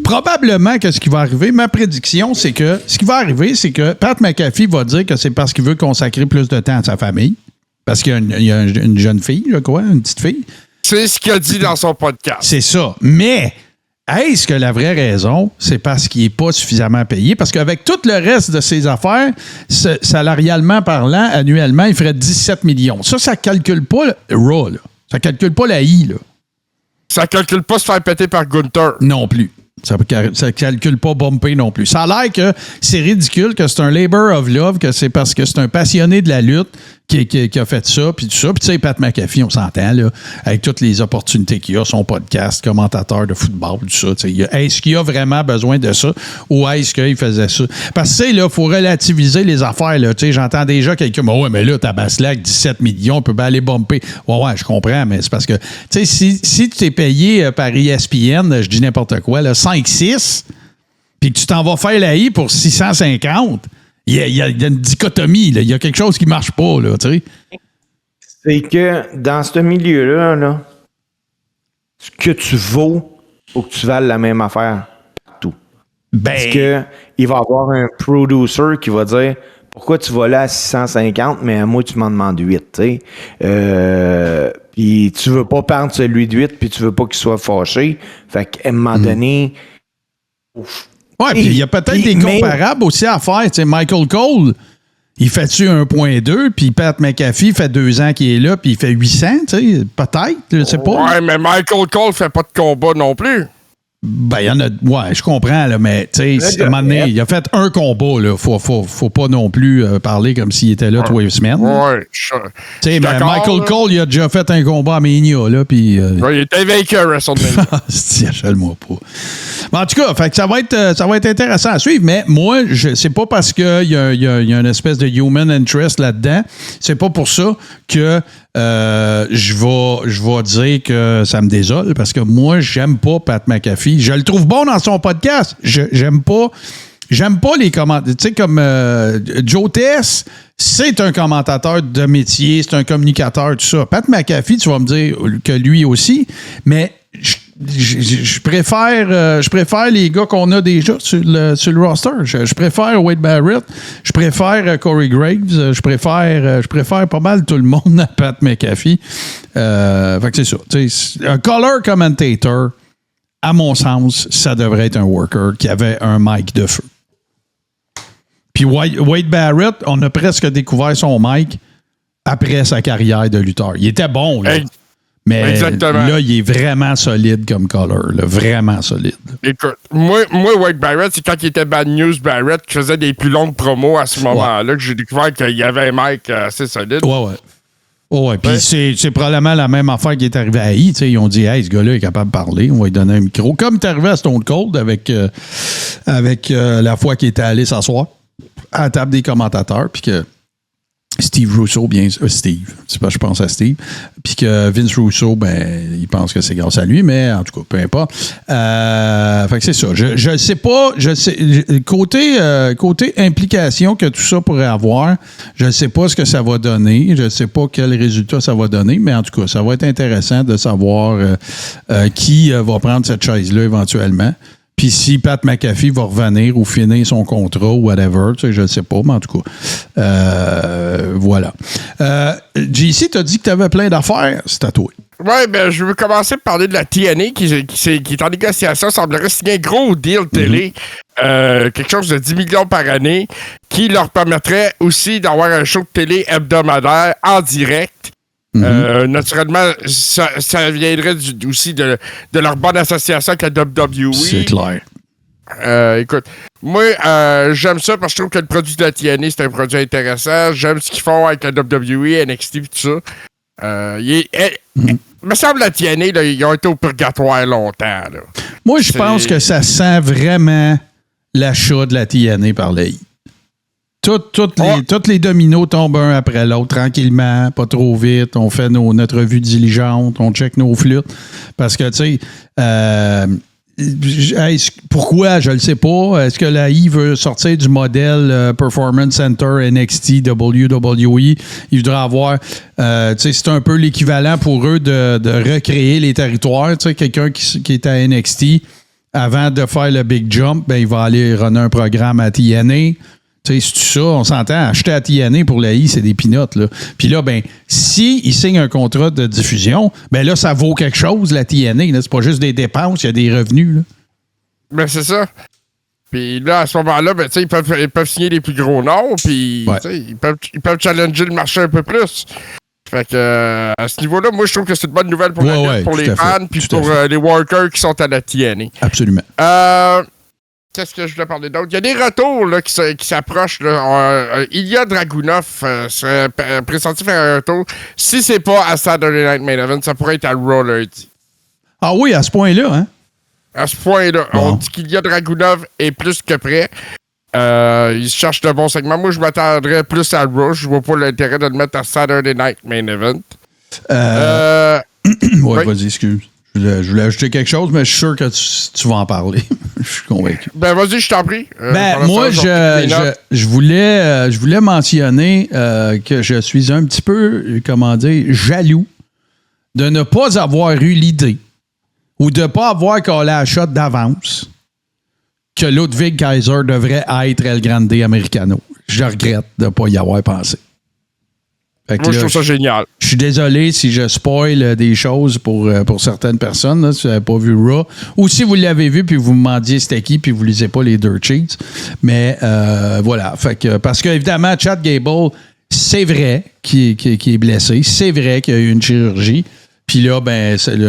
Probablement que ce qui va arriver, ma prédiction, c'est que ce qui va arriver, c'est que Pat McAfee va dire que c'est parce qu'il veut consacrer plus de temps à sa famille. Parce qu'il y a une jeune fille, je crois, une petite fille. C'est ce qu'il a dit dans son podcast. C'est ça. Mais est-ce que la vraie raison, c'est parce qu'il n'est pas suffisamment payé? Parce qu'avec tout le reste de ses affaires, salarialement parlant, annuellement, il ferait 17 millions. Ça ne calcule pas le Raw, là. Ça ne calcule pas la I, là. Ça ne calcule pas se faire péter par Gunther. Non plus. Ça ne calcule pas Bumpy non plus. Ça a l'air que c'est ridicule, que c'est un labor of love, que c'est parce que c'est un passionné de la lutte qui a fait ça, puis tout ça. Puis tu sais, Pat McAfee, on s'entend, là, avec toutes les opportunités qu'il a, son podcast, commentateur de football, tout ça. Est-ce qu'il a vraiment besoin de ça ou est-ce qu'il faisait ça? Parce que, tu sais, là, il faut relativiser les affaires, là. Tu sais, j'entends déjà quelqu'un, ouais, mais là, Tabaslac, 17 millions, on peut bien aller bumper. Ouais, je comprends, mais c'est parce que, tu sais, si tu es payé par ESPN, je dis n'importe quoi, là, 5-6, puis que tu t'en vas faire la I pour 650, il y a une dichotomie, là. Il y a quelque chose qui marche pas, là, tu sais. C'est que dans ce milieu-là, là, ce que tu vaux, faut que tu vales la même affaire partout. Parce que il va y avoir un producer qui va dire pourquoi tu vas là à 650, mais à moi, tu m'en demandes 8, tu sais. Puis tu veux pas perdre celui de 8, puis tu veux pas qu'il soit fâché. Fait qu'à un moment donné... Oui, puis il y a peut-être des comparables aussi à faire. Tu sais, Michael Cole, il fait-tu 1.2, puis Pat McAfee fait 2 ans qu'il est là, puis il fait 800, tu sais, peut-être, je sais pas. Ouais, mais Michael Cole fait pas de combat non plus. Ben, il y en a... Ouais, je comprends, là, mais, tu sais, à un moment donné, il a fait un combat, là. Faut pas non plus parler comme s'il était là tous les semaines. Ouais, tu sais, mais Michael Cole, il a déjà fait un combat à Mania, là, puis... Ouais, il était vainqueur à WrestleMania. Achète-moi pas. Mais en tout cas, fait que ça va être intéressant à suivre, mais moi, c'est pas parce qu'il y a une espèce de human interest là-dedans, c'est pas pour ça que je vais dire que ça me désole, parce que moi, j'aime pas Pat McAfee. Je le trouve bon dans son podcast. J'aime pas les commentateurs. Tu sais, comme Joe Tess, c'est un commentateur de métier, c'est un communicateur, tout ça. Pat McAfee, tu vas me dire que lui aussi, mais je préfère les gars qu'on a déjà sur le roster. Je préfère Wade Barrett, je préfère Corey Graves, je préfère pas mal tout le monde à Pat McAfee. Fait que c'est ça. Un color commentator, à mon sens, ça devrait être un worker qui avait un mic de feu. Puis Wade Barrett, on a presque découvert son mic après sa carrière de lutteur. Il était bon, là. Hey. Mais exactement. Là, il est vraiment solide comme color. Là, vraiment solide. Écoute, moi, Wade Barrett, c'est quand il était Bad News Barrett qui faisait des plus longues promos à ce moment-là que j'ai découvert qu'il y avait un mic assez solide. Ouais. Puis c'est probablement la même affaire qui est arrivée à I. Ils ont dit, hey, ce gars-là est capable de parler, on va lui donner un micro. Comme c'est arrivé à Stone Cold avec la fois qu'il était allé s'asseoir à la table des commentateurs, puis que Steve Russo, je pense à Steve. Puis que Vince Russo, il pense que c'est grâce à lui, mais en tout cas, peu importe. Fait que c'est ça. Je sais pas, côté implication que tout ça pourrait avoir, je ne sais pas ce que ça va donner. Je ne sais pas quel résultat ça va donner, mais en tout cas, ça va être intéressant de savoir qui va prendre cette chaise-là éventuellement. Puis si Pat McAfee va revenir ou finir son contrat ou whatever, je ne sais pas, mais en tout cas, voilà. JC, tu as dit que tu avais plein d'affaires, c'est à toi. Oui, je veux commencer par parler de la TNA qui est en négociation. Ça semblerait signer un gros deal télé, quelque chose de 10 millions par année, qui leur permettrait aussi d'avoir un show de télé hebdomadaire en direct. Naturellement, ça viendrait aussi de leur bonne association avec la WWE. C'est clair. Écoute, moi, j'aime ça parce que je trouve que le produit de la TNA, c'est un produit intéressant. J'aime ce qu'ils font avec la WWE, NXT et tout ça. Il me semble que la TNA, là, ils ont été au purgatoire longtemps. Là. Moi, je pense que ça sent vraiment l'achat de la TNA par l'AI. Tous les dominos tombent un après l'autre, tranquillement, pas trop vite. On fait notre revue diligente, on check nos flûtes. Parce que, tu sais, pourquoi, je le sais pas. Est-ce que l'AI veut sortir du modèle Performance Center, NXT, WWE? Il voudrait avoir, tu sais, c'est un peu l'équivalent pour eux de recréer les territoires. Tu sais, quelqu'un qui est à NXT, avant de faire le big jump, il va aller runner un programme à TNA. Tu sais, c'est ça, on s'entend, acheter à TNA pour l'AI, c'est des pinottes, là. Puis là, s'il signe un contrat de diffusion, là, ça vaut quelque chose, la TNA, là. C'est pas juste des dépenses, il y a des revenus, là. C'est ça. Puis là, à ce moment-là, tu sais, ils peuvent signer les plus gros noms, puis ils peuvent challenger le marché un peu plus. Fait que, à ce niveau-là, moi, je trouve que c'est une bonne nouvelle pour la lutte, pour les fans, puis pour les workers qui sont à la TNA. Absolument. Qu'est-ce que je voulais parler d'autre? Il y a des retours là, qui s'approchent. Ilya Dragunov serait pressenti faire un retour. Si c'est pas à Saturday Night Main Event, ça pourrait être à Raw lundi. Ah oui, à ce point-là, hein? À ce point-là. Bon. On dit qu'Ilya Dragunov est plus que prêt. Il cherche de bons segments. Moi, je m'attendrais plus à Raw. Je vois pas l'intérêt de le mettre à Saturday Night Main Event. Ouais, vas-y, excuse. Je voulais ajouter quelque chose, mais je suis sûr que tu vas en parler. Je suis convaincu. Ben, vas-y, je t'en prie. Moi, je voulais mentionner que je suis un petit peu, jaloux de ne pas avoir eu l'idée ou de ne pas avoir collé la shot d'avance que Ludwig Kaiser devrait être El Grande Americano. Je regrette de ne pas y avoir pensé. Moi, je trouve ça génial. Je suis désolé si je spoil des choses pour certaines personnes, là, si vous n'avez pas vu Raw, ou si vous l'avez vu puis vous me demandiez c'était qui puis vous ne lisez pas les dirt sheets. Mais voilà. Fait que, parce qu'évidemment, Chad Gable, c'est vrai qu'il est blessé. C'est vrai qu'il y a eu une chirurgie. Puis là,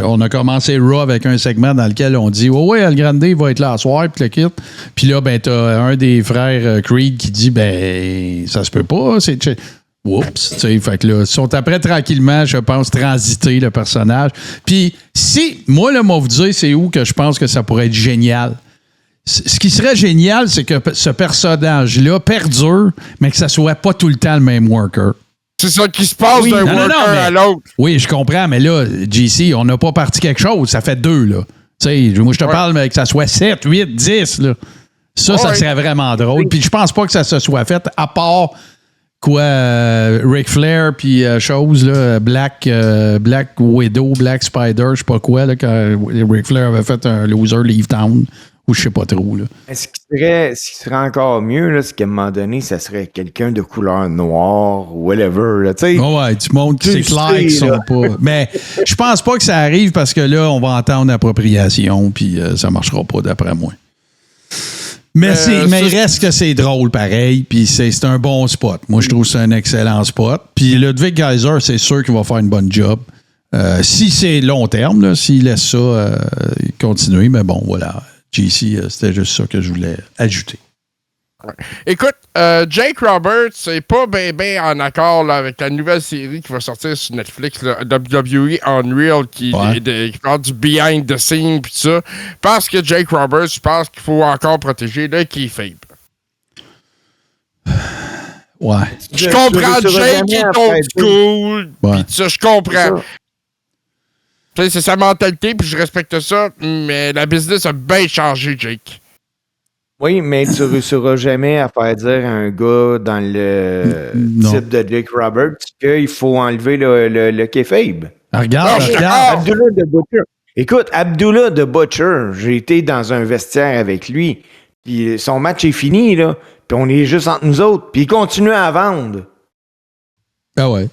on a commencé Raw avec un segment dans lequel on dit ouais, El Grande va être là à soir, puis le kit. Puis là, t'as un des frères Creed qui dit ça se peut pas, c'est. Oups, tu sais, fait que là, ils sont après tranquillement, je pense, transiter le personnage. Puis, moi, là, vous dire, c'est où que je pense que ça pourrait être génial. Ce qui serait génial, c'est que ce personnage-là perdure, mais que ça soit pas tout le temps le même worker. C'est ça qui se passe d'un worker à l'autre. Oui, je comprends, mais là, JC, on n'a pas parti quelque chose, ça fait 2, là. Tu sais, moi, je te parle, mais que ça soit 7, 8, 10, là. Ça serait vraiment drôle. Puis, je pense pas que ça se soit fait, à part... Ric Flair puis chose là, Black Widow, Black Spider, je sais pas quoi là, quand Ric Flair avait fait un loser Leave Town ou je sais pas trop là. Ce qui serait encore mieux là, c'est qu'à un moment donné, ça serait quelqu'un de couleur noire ou whatever là, tu sais. Ouais, tu montres que c'est clair qu'ils sont pas. Mais je pense pas que ça arrive parce que là, on va entendre appropriation puis ça marchera pas d'après moi. Mais il reste que c'est drôle pareil, puis c'est un bon spot. Moi, je trouve que c'est un excellent spot. Puis Ludwig Kaiser, c'est sûr qu'il va faire une bonne job. Si c'est long terme, là, s'il laisse ça continuer, mais bon, voilà. JC, c'était juste ça que je voulais ajouter. Ouais. Écoute, Jake Roberts n'est pas bien en accord là, avec la nouvelle série qui va sortir sur Netflix, là, WWE Unreal, qui parle du behind the scene pis tout ça. Parce que Jake Roberts, je pense qu'il faut encore protéger le kayfabe. Ouais. Je comprends Jake qui est old school, pis ça, je comprends. C'est sa mentalité, puis je respecte ça, mais la business a bien changé, Jake. Oui, mais tu ne réussiras jamais à faire dire à un gars dans le type de Jake Roberts qu'il faut enlever le kayfabe. Regarde. Abdullah the Butcher. Écoute, Abdullah the Butcher, j'ai été dans un vestiaire avec lui, puis son match est fini, là, puis on est juste entre nous autres, puis il continue à vendre. Ah ouais.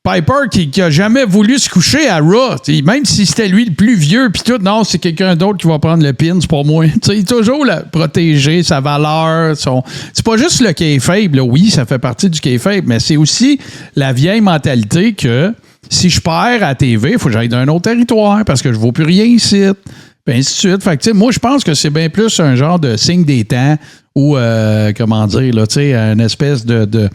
Piper qui a jamais voulu se coucher à Raw, même si c'était lui le plus vieux puis tout, non, c'est quelqu'un d'autre qui va prendre le pin, c'est pas moi. Il toujours protéger sa valeur, c'est pas juste le kayfabe, là, oui, ça fait partie du kayfabe, mais c'est aussi la vieille mentalité que si je perds à TV, il faut que j'aille dans un autre territoire parce que je ne vaux plus rien ici. Puis ainsi de suite. Fait que, moi, je pense que c'est bien plus un genre de signe des temps ou, comment dire, là, une espèce de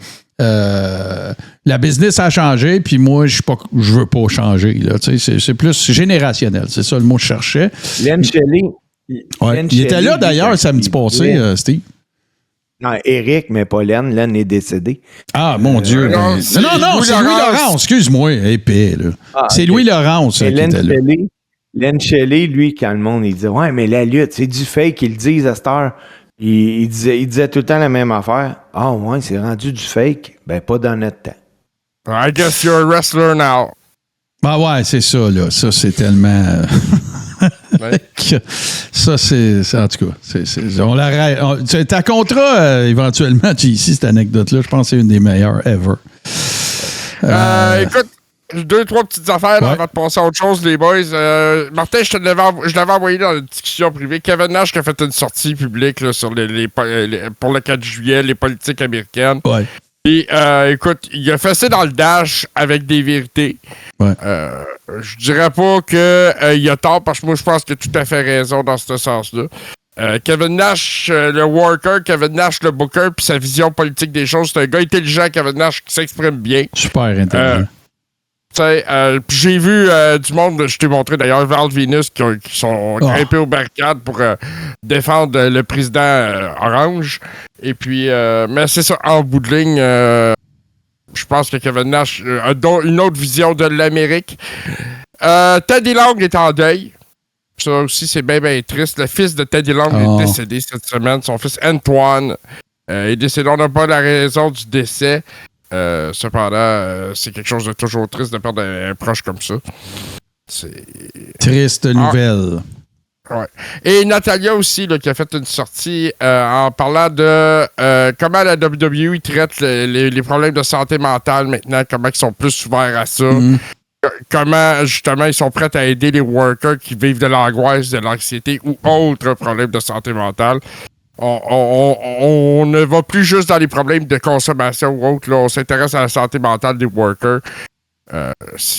la business a changé, puis moi, je veux pas changer. Là, c'est plus générationnel. C'est ça le mot que je cherchais. Len Shelley. Il était là, d'ailleurs, samedi passé, Steve. Non, Eric, mais pas Len. Len est décédé. Ah, mon Dieu. Non, c'est Louis Laurence. Excuse-moi, épais. Là. C'est Louis Laurence qui était là. Len Shelley, lui, quand le monde, il dit « Ouais, mais la lutte, c'est du fake. » Ils le disent à cette heure. Il disait tout le temps la même affaire. « Ah, ouais, c'est rendu du fake. » Ben, pas dans notre temps. I guess you're a wrestler now. Ben ouais, c'est ça, là. Ça, c'est tellement... Ça, c'est... En tout cas, on l'arrête. Ta contrat, éventuellement, ici, cette anecdote-là, je pense que c'est une des meilleures ever. Écoute, 2-3 petites affaires avant de passer à autre chose, les boys. Martin, je l'avais envoyé dans la discussion privée. Kevin Nash qui a fait une sortie publique là, sur pour le 4 juillet, les politiques américaines. Ouais. Et écoute, il a fait ça dans le dash avec des vérités. Ouais. Je dirais pas qu'il a tort, parce que moi, je pense qu'il a tout à fait raison dans ce sens-là. Kevin Nash, le worker, Kevin Nash, le booker, puis sa vision politique des choses, c'est un gars intelligent, Kevin Nash, qui s'exprime bien. Super intelligent. Puis j'ai vu du monde, je t'ai montré d'ailleurs, Val Venus, qui sont grimpés aux barricades pour défendre le président Orange. Et puis, mais c'est ça, en bout de ligne, je pense que Kevin Nash a une autre vision de l'Amérique. Teddy Long est en deuil. Ça aussi, c'est bien, bien triste. Le fils de Teddy Long est décédé cette semaine. Son fils Antoine est décédé. On n'a pas la raison du décès. Cependant, c'est quelque chose de toujours triste de perdre un proche comme ça. C'est... Triste nouvelle. Ouais. Et Natalia aussi, là, qui a fait une sortie en parlant de comment la WWE traite les problèmes de santé mentale maintenant, comment ils sont plus ouverts à ça. Comment, justement, ils sont prêts à aider les workers qui vivent de l'angoisse, de l'anxiété ou autres problèmes de santé mentale. On ne va plus juste dans les problèmes de consommation ou autres. Là, on s'intéresse à la santé mentale des workers.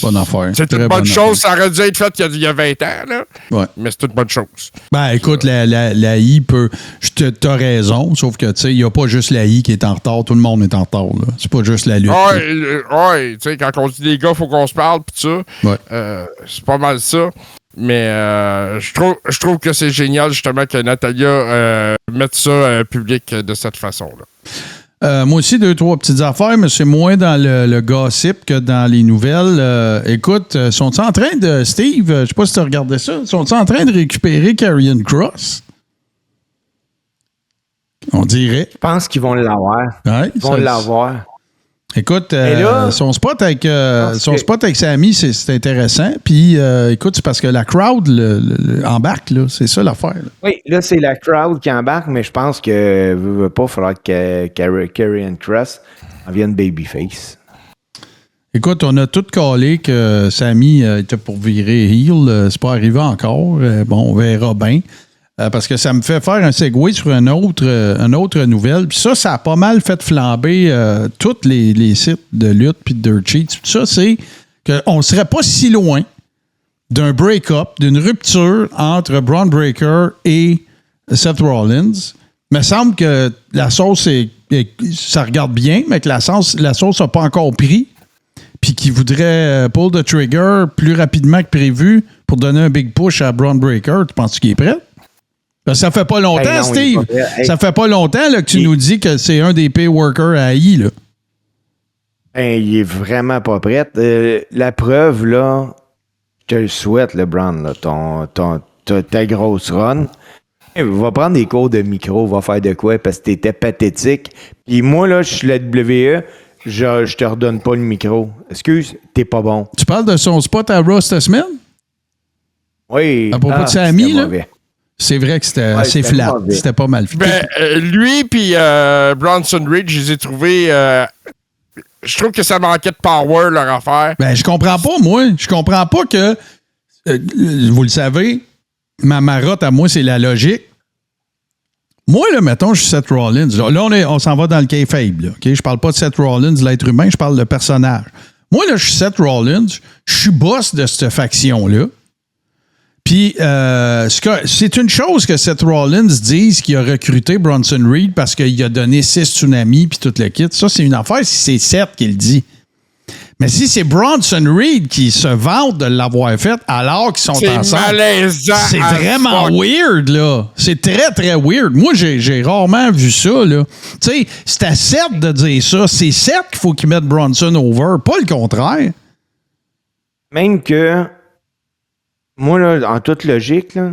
Bonne affaire. C'est une bonne chose. Ça aurait dû être fait il y a 20 ans, là. Ouais. Mais c'est une bonne chose. Ben, écoute, la I peut... T'as raison, sauf que, tu sais, il n'y a pas juste la I qui est en retard. Tout le monde est en retard, là. C'est pas juste la lutte. Ouais, tu sais, quand on dit les gars, il faut qu'on se parle, pis ça. Ouais. C'est pas mal ça. Mais je trouve que c'est génial, justement, que Natalia mette ça public de cette façon-là. Moi aussi, 2-3 petites affaires, mais c'est moins dans le gossip que dans les nouvelles. Écoute, sont-ils en train de... Steve, je sais pas si tu as regardé ça, sont-ils en train de récupérer Karrion Kross? On dirait. Je pense qu'ils vont l'avoir. Ouais, Ils vont l'avoir. Écoute, là, son spot avec Sami, c'est intéressant. Puis, écoute, c'est parce que la crowd embarque, là. C'est ça l'affaire. Là. Oui, là, c'est la crowd qui embarque, mais je pense que veut pas, il faudra que Karrion Kross en vienne babyface. Écoute, on a tout calé que Sami était pour virer heel. C'est pas arrivé encore. Bon, on verra bien. Parce que ça me fait faire un segue sur une autre nouvelle. Puis ça a pas mal fait flamber tous les sites de lutte puis de Dirt Sheets. Tout ça, c'est qu'on ne serait pas si loin d'un break-up, d'une rupture entre Braun Breaker et Seth Rollins. Il me semble que la sauce, ça regarde bien, mais que la sauce n'a pas encore pris. Puis qu'il voudrait pull the trigger plus rapidement que prévu pour donner un big push à Braun Breaker. Tu penses qu'il est prêt? Ça fait pas longtemps, Steve. Ça fait pas longtemps là, que tu nous dis que c'est un des pay workers à AI. Là. Il est vraiment pas prêt. La preuve, là, je te le souhaite, le Braun, là, ta grosse run. Va prendre des cours de micro, va faire de quoi, parce que t'étais pathétique. Puis moi, là, je suis la WWE, je te redonne pas le micro. Excuse, t'es pas bon. Tu parles de son spot à Raw cette semaine? Oui. À propos de Sami, là? Mauvais. C'est vrai que c'était assez flat. Mauvais. C'était pas mal fait. Lui puis Bronson Reed, je les ai trouvés... je trouve que ça manquait de power, leur affaire. Je comprends pas, moi. Je comprends pas que... vous le savez, ma marotte à moi, c'est la logique. Moi, là, mettons, je suis Seth Rollins. Là, on s'en va dans le kayfabe. Là, okay? Je parle pas de Seth Rollins, l'être humain, je parle de personnage. Moi, là, je suis Seth Rollins. Je suis boss de cette faction-là. Puis, c'est une chose que Seth Rollins dise qu'il a recruté Bronson Reed parce qu'il a donné 6 tsunamis puis tout le kit. Ça, c'est une affaire si c'est Seth qui le dit. Mais si c'est Bronson Reed qui se vante de l'avoir fait alors qu'ils sont ensemble, c'est malaisant. C'est vraiment weird, là. C'est très, très weird. Moi, j'ai rarement vu ça, là. Tu sais, c'est à Seth de dire ça. C'est Seth qu'il faut qu'il mette Bronson over, pas le contraire. Même que... Moi, là, en toute logique, là,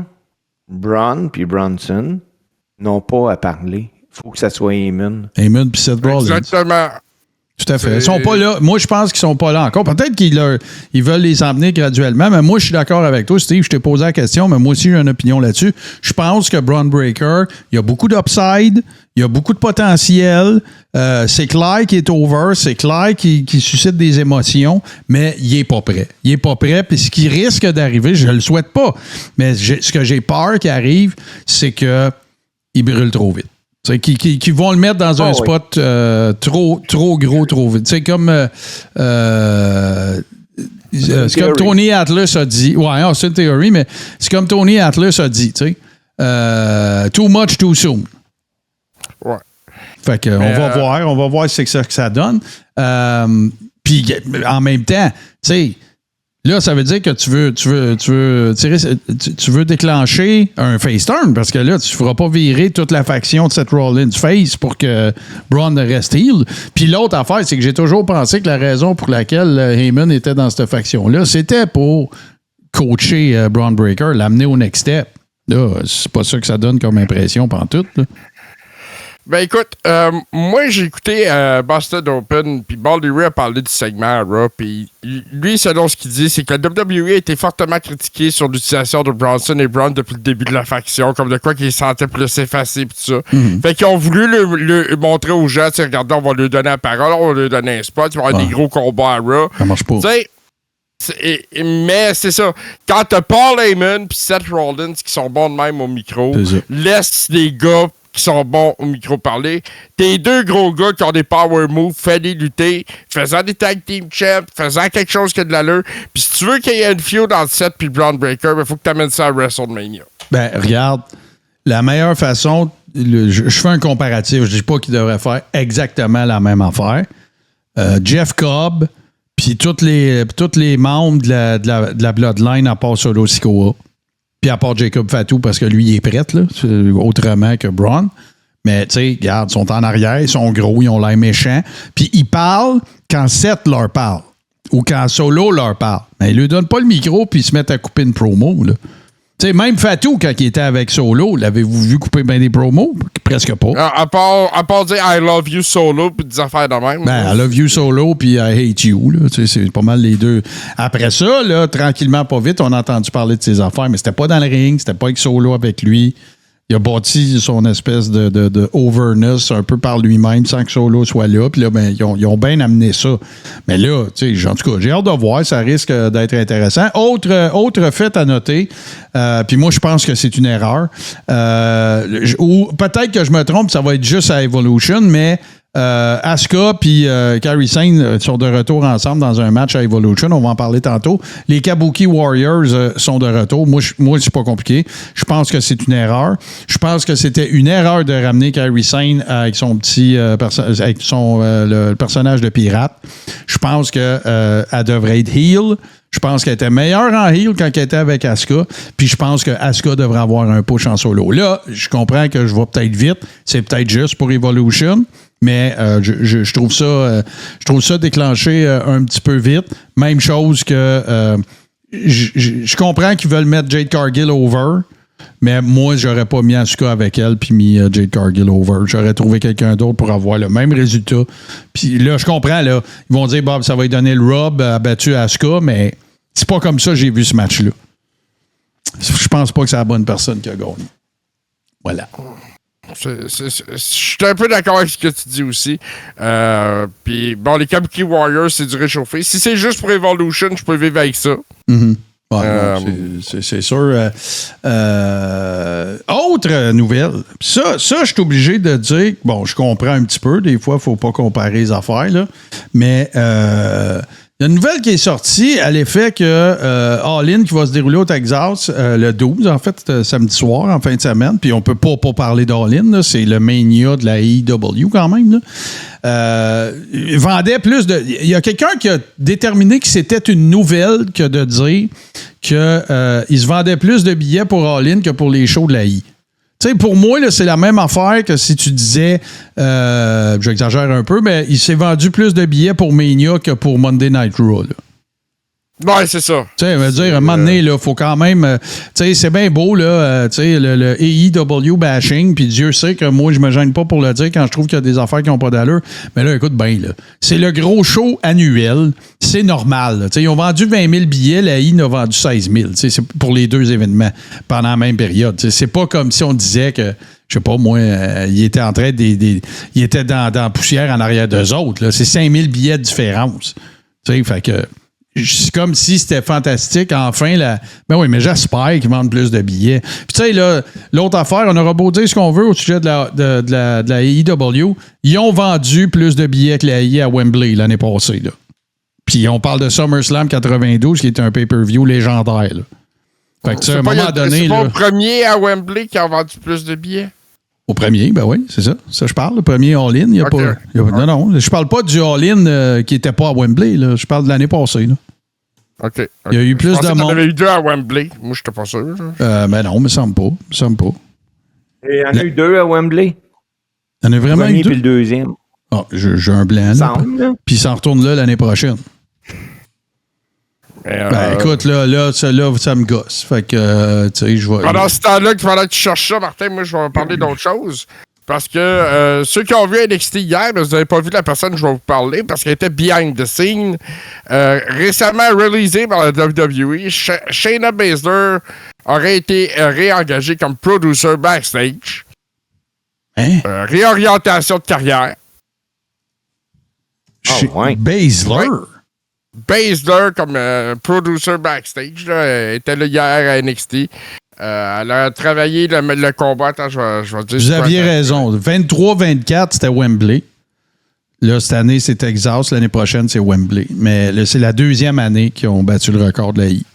Braun puis Bronson n'ont pas à parler. Il faut que ça soit Heyman. Heyman puis Seth Rollins. Exactement. Tout à fait. Ils sont pas là. Moi, je pense qu'ils sont pas là encore. Peut-être qu'ils veulent les emmener graduellement, mais moi, je suis d'accord avec toi, Steve. Je t'ai posé la question, mais moi aussi, j'ai une opinion là-dessus. Je pense que Braun Breaker, il y a beaucoup d'upside, il y a beaucoup de potentiel. C'est clair qu'il est over, c'est clair qu'il suscite des émotions, mais il est pas prêt. Il est pas prêt, puis ce qui risque d'arriver, je le souhaite pas, mais ce que j'ai peur qu'il arrive, c'est qu'il brûle trop vite. Qui vont le mettre dans un spot trop gros, trop vite. C'est comme c'est comme Tony Atlas a dit. Ouais, c'est une théorie, mais c'est comme Tony Atlas a dit, tu sais. Too much, too soon. Ouais. Fait que on va voir c'est ça que ça donne. Puis en même temps, tu sais, là, ça veut dire que tu veux déclencher un face turn parce que là, tu ne feras pas virer toute la faction de cette Rollins face pour que Braun reste heel. Puis l'autre affaire, c'est que j'ai toujours pensé que la raison pour laquelle Heyman était dans cette faction-là, c'était pour coacher Braun Breaker, l'amener au next step. Là, c'est pas ça que ça donne comme impression pantoute, là. Ben écoute, moi j'ai écouté Busted Open, puis Baldy Ray a parlé du segment à Raw, puis lui, selon ce qu'il dit, c'est que la WWE a été fortement critiquée sur l'utilisation de Bronson et Braun depuis le début de la faction, comme de quoi qu'ils se sentaient plus effacés, pis tout ça. Fait qu'ils ont voulu le montrer aux gens, tu sais, regardez, on va lui donner la parole, on va lui donner un spot, il va y avoir des gros combats à Raw. Ça marche pas. Mais c'est ça. Quand t'as Paul Heyman puis Seth Rollins qui sont bons de même au micro, laisse les gars qui sont bons au micro parler. Tes deux gros gars qui ont des power moves, fais-les lutter, faisant des tag team champs, faisant quelque chose qui a de l'allure. Puis si tu veux qu'il y ait une feud dans le set puis le Braun Breaker, il faut que tu amènes ça à WrestleMania. Ben, regarde, la meilleure façon, je fais un comparatif, je dis pas qu'il devrait faire exactement la même affaire. Jeff Cobb, puis tous les membres de la Bloodline à part Solo Sikoa. Puis à part Jacob Fatou, parce que lui, il est prêt, là, autrement que Braun. Mais, tu sais, regarde, ils sont en arrière, ils sont gros, ils ont l'air méchants. Puis ils parlent quand Seth leur parle ou quand Solo leur parle. Mais ils lui donnent pas le micro puis ils se mettent à couper une promo, là. Tu sais, même Fatou, quand il était avec Solo, l'avez-vous vu couper bien des promos? Presque pas. À part dire I love you Solo puis des affaires de même. Ben, I love you Solo puis I hate you, là. Tu sais, c'est pas mal les deux. Après ça, là, tranquillement, pas vite, on a entendu parler de ses affaires, mais c'était pas dans le ring, c'était pas avec Solo avec lui. Il a bâti son espèce de overness un peu par lui-même sans que Solo soit là. Puis là, ben, ils ont bien amené ça. Mais là, tu sais, en tout cas, j'ai hâte de voir. Ça risque d'être intéressant. Autre fait à noter, puis moi, je pense que c'est une erreur. Ou peut-être que je me trompe, ça va être juste à Evolution, mais Asuka puis Kairi Sane sont de retour ensemble dans un match à Evolution. On va en parler tantôt. Les Kabuki Warriors sont de retour. Moi, c'est pas compliqué. Je pense que c'est une erreur. Je pense que c'était une erreur de ramener Kairi Sane avec son petit le personnage de pirate. Je pense que elle devrait être heel. Je pense qu'elle était meilleure en heel quand elle était avec Asuka. Puis je pense que Asuka devrait avoir un push en solo. Là, je comprends que je vais peut-être vite. C'est peut-être juste pour Evolution. Mais je trouve ça déclenché un petit peu vite. Même chose que je comprends qu'ils veulent mettre Jade Cargill over, mais moi, j'aurais pas mis Asuka avec elle puis mis Jade Cargill over. J'aurais trouvé quelqu'un d'autre pour avoir le même résultat. Puis là, je comprends, là, ils vont dire, Bob, ça va lui donner le rub battu à Asuka, mais c'est pas comme ça que j'ai vu ce match-là. Je pense pas que c'est la bonne personne qui a gagné. Voilà. Je suis un peu d'accord avec ce que tu dis aussi. Puis bon, les Kabuki Warriors, c'est du réchauffé. Si c'est juste pour Evolution, je peux vivre avec ça. Mm-hmm. C'est sûr. Autre nouvelle. Ça, je suis obligé de dire, bon, je comprends un petit peu. Des fois, il ne faut pas comparer les affaires, là. Mais il y a une nouvelle qui est sortie à l'effet que All In qui va se dérouler au Texas le 12, en fait, samedi soir, en fin de semaine. Puis on peut pas parler d'All In, là, c'est le Mania de la AEW quand même, là. Il vendait plus de... Il y a quelqu'un qui a déterminé que c'était une nouvelle que de dire qu'il se vendait plus de billets pour All In que pour les shows de la I. Tu sais, pour moi, là, c'est la même affaire que si tu disais, j'exagère un peu, mais il s'est vendu plus de billets pour Mania que pour Monday Night Raw, là. Ouais, c'est ça. Tu sais, veut dire, à un moment donné, il faut quand même... tu sais, c'est bien beau, là, tu sais, le AEW bashing, puis Dieu sait que moi, je me gêne pas pour le dire quand je trouve qu'il y a des affaires qui n'ont pas d'allure. Mais là, écoute bien, là, c'est le gros show annuel. C'est normal, tu sais, ils ont vendu 20 000 billets, la I a vendu 16 000, tu sais, c'est pour les deux événements pendant la même période. Tu sais, c'est pas comme si on disait que, je sais pas, moi, il était en train il était dans la poussière en arrière d'eux autres, là. C'est 5 000 billets de différence. Tu sais, fait que... c'est comme si c'était fantastique. Enfin, ben oui, mais j'espère qu'ils vendent plus de billets. Puis tu sais, là, l'autre affaire, on aura beau dire ce qu'on veut au sujet de la AEW, ils ont vendu plus de billets que la AEW à Wembley l'année passée. Là. Puis on parle de SummerSlam 92, qui est un pay-per-view légendaire. Là. Fait que tu sais, à un moment donné... C'est là, pas le premier à Wembley qui a vendu plus de billets? Au premier, ben oui, c'est ça. Ça, je parle. Le premier All-In, il n'y a pas... Non, je parle pas du All-In qui n'était pas à Wembley. Là. Je parle de l'année passée. Là. OK. Il y a eu plus de monde. Il y en avait eu 2 à Wembley. Moi, je n'étais pas sûr. Ben non, il me semble pas. Il y en a eu 2 à Wembley. Il y en a vraiment eu 2. Puis le deuxième. Ah, j'ai un blanc. Là. Puis il s'en retourne là l'année prochaine. Ben écoute, là, ça me gosse. Fait que, tu sais, je vois. Pendant ce temps-là, pendant que tu cherches ça, Martin, moi, je vais parler d'autre chose. Parce que ceux qui ont vu NXT hier, mais vous n'avez pas vu la personne que je vais vous parler, parce qu'elle était behind the scene. Récemment réalisée par la WWE, Shayna Baszler aurait été réengagée comme producer backstage. Hein? Réorientation de carrière. Ouais. Baszler? Ouais. Baszler comme producer backstage, là, elle était là hier à NXT. Elle a travaillé le combat. Attends, je vais dire. Vous aviez raison. 23-24, c'était Wembley. Là, cette année, c'est Texas. L'année prochaine, c'est Wembley. Mais là, c'est la deuxième année qu'ils ont battu le record de la I.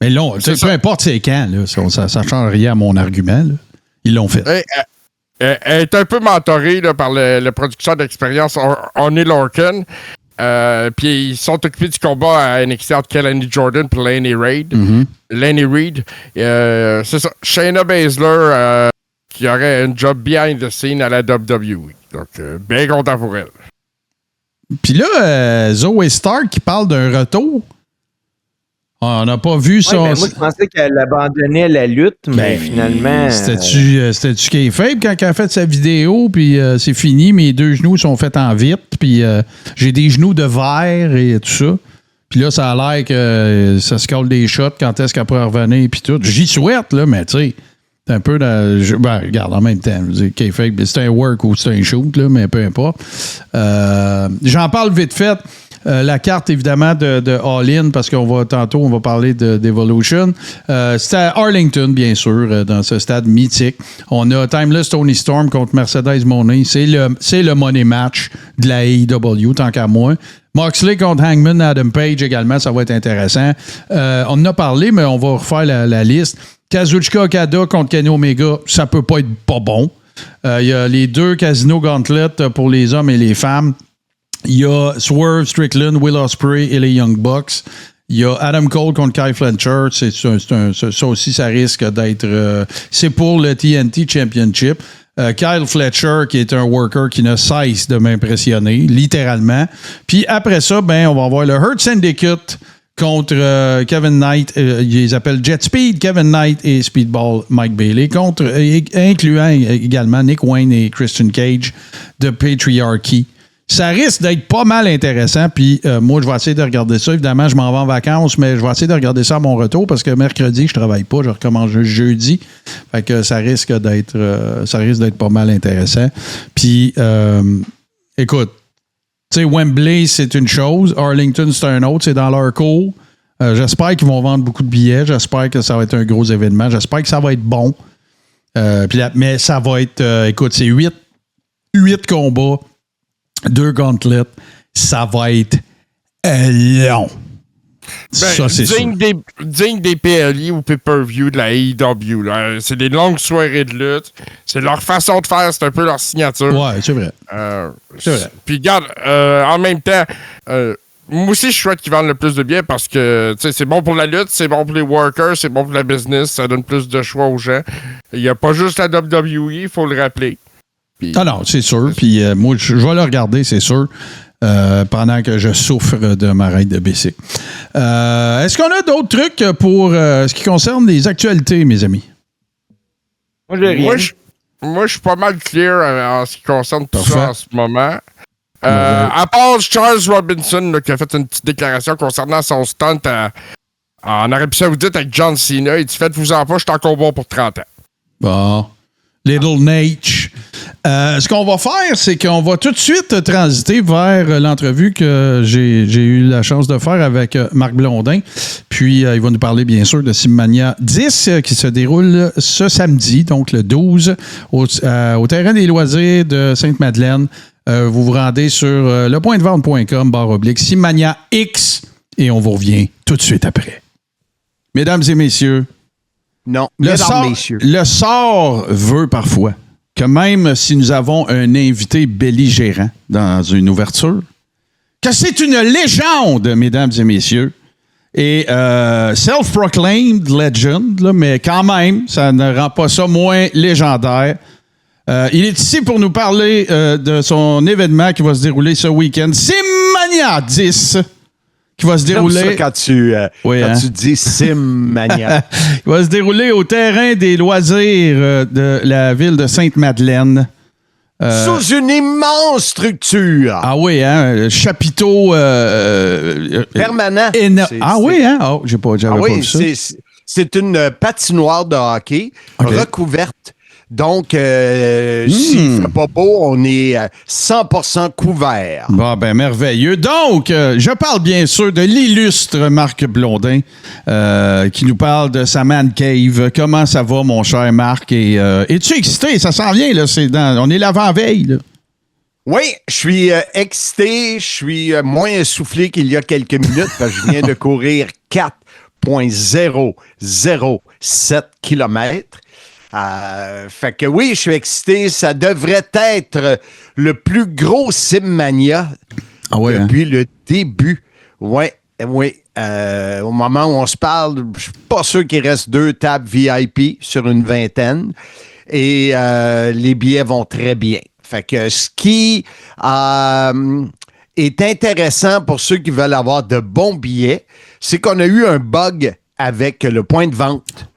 Mais là, peu importe c'est quand, là, ça ne change rien à mon argument. Là. Ils l'ont fait. Elle est un peu mentorée là, par le producteur d'expérience Oney Lorcan. Puis ils sont occupés du combat à NXT entre Kelly Jordan et Laney Reid. Mm-hmm. Laney Reid. C'est ça. Shayna Baszler qui aurait un job behind the scene à la WWE. Donc, bien content pour elle. Puis là, Zoe Stark qui parle d'un retour. On n'a pas vu ça. Moi, je pensais qu'elle abandonnait la lutte, mais finalement... C'était-tu kayfabe quand elle a fait sa vidéo, puis c'est fini, mes 2 genoux sont faits en vitre, puis j'ai des genoux de verre et tout ça. Puis là, ça a l'air que ça se colle des shots quand est-ce qu'elle pourrait revenir, puis tout. J'y souhaite, là, mais tu sais, c'est un peu... regarde, en même temps, je veux dire, kayfabe, c'est un work ou c'est un shoot, là, mais peu importe. J'en parle vite fait. La carte, évidemment, de All-In, parce tantôt, on va parler d'Evolution. C'était à Arlington, bien sûr, dans ce stade mythique. On a Timeless Tony Storm contre Mercedes Moné. C'est le money match de la AEW, tant qu'à moi. Moxley contre Hangman Adam Page également, ça va être intéressant. On en a parlé, mais on va refaire la liste. Kazuchika Okada contre Kenny Omega, ça peut pas être pas bon. Il y a les 2 Casino Gauntlet pour les hommes et les femmes. Il y a Swerve Strickland, Will Ospreay et les Young Bucks. Il y a Adam Cole contre Kyle Fletcher. Ça aussi, ça risque d'être... c'est pour le TNT Championship. Kyle Fletcher, qui est un worker qui ne cesse de m'impressionner, littéralement. Puis après ça, on va avoir le Hurt Syndicate contre Kevin Knight. Ils appellent Jet Speed, Kevin Knight et Speedball Mike Bailey, incluant également Nick Wayne et Christian Cage de Patriarchy. Ça risque d'être pas mal intéressant, puis moi, je vais essayer de regarder ça. Évidemment, je m'en vais en vacances, mais je vais essayer de regarder ça à mon retour parce que mercredi, je travaille pas, je recommence jeudi. Fait que ça risque d'être pas mal intéressant. Puis, écoute, tu sais, Wembley, c'est une chose. Arlington, c'est un autre. C'est dans leur cours. J'espère qu'ils vont vendre beaucoup de billets. J'espère que ça va être un gros événement. J'espère que ça va être bon. Mais ça va être... écoute, c'est 8 combats. 2 gauntlets, ça va être long. Ça, c'est digne des PLI ou pay-per-view de la AEW. Là. C'est des longues soirées de lutte. C'est leur façon de faire, c'est un peu leur signature. Ouais, c'est vrai. C'est vrai. Puis regarde, en même temps, moi aussi, je souhaite qu'ils vendent le plus de billets parce que c'est bon pour la lutte, c'est bon pour les workers, c'est bon pour la business, ça donne plus de choix aux gens. Il n'y a pas juste la WWE, il faut le rappeler. Non, c'est sûr. Puis moi, je vais le regarder, c'est sûr, pendant que je souffre de ma règle de bicycle. Est-ce qu'on a d'autres trucs pour ce qui concerne les actualités, mes amis? Moi, je suis pas mal clear en ce qui concerne tout ça en ce moment. À part Charles Robinson là, qui a fait une petite déclaration concernant son stunt en Arabie Saoudite avec John Cena. Il dit « Faites-vous-en pas, je suis encore bon pour 30 ans. » Bon. Little Nate. Ce qu'on va faire, c'est qu'on va tout de suite transiter vers l'entrevue que j'ai eu la chance de faire avec Marc Blondin. Puis, il va nous parler, bien sûr, de Simmania 10 qui se déroule ce samedi, donc le 12, au terrain des loisirs de Sainte-Madeleine. Vous vous rendez sur lepointdevente.com/Simmania X et on vous revient tout de suite après. Mesdames et messieurs, non, messieurs, le sort veut parfois que même si nous avons un invité belligérant dans une ouverture, que c'est une légende, mesdames et messieurs, et self-proclaimed legend, là, mais quand même, ça ne rend pas ça moins légendaire. Il est ici pour nous parler de son événement qui va se dérouler ce week-end, Simmania 10, qui va se dérouler... quand tu dis Simmania. Il va se dérouler au terrain des loisirs de la ville de Sainte-Madeleine. Sous une immense structure. Ah oui, hein? Chapiteau... permanent. Oui, hein? Oh, j'avais pas vu ça. C'est une patinoire de hockey recouverte. Donc, s'il ne fait pas beau, on est 100% couvert. Bon, ben merveilleux. Donc, je parle bien sûr de l'illustre Marc Blondin qui nous parle de sa man cave. Comment ça va, mon cher Marc? Et es-tu excité? Ça s'en vient, là. On est l'avant-veille, là. Oui, je suis excité. Je suis moins essoufflé qu'il y a quelques minutes parce que je viens de courir 4,007 km. Fait que oui, je suis excité. Ça devrait être le plus gros Simmania depuis le début. Oui. Au moment où on se parle, je suis pas sûr qu'il reste 2 tables VIP sur une 20aine. Et les billets vont très bien. Fait que ce qui est intéressant pour ceux qui veulent avoir de bons billets, c'est qu'on a eu un bug avec le point de vente.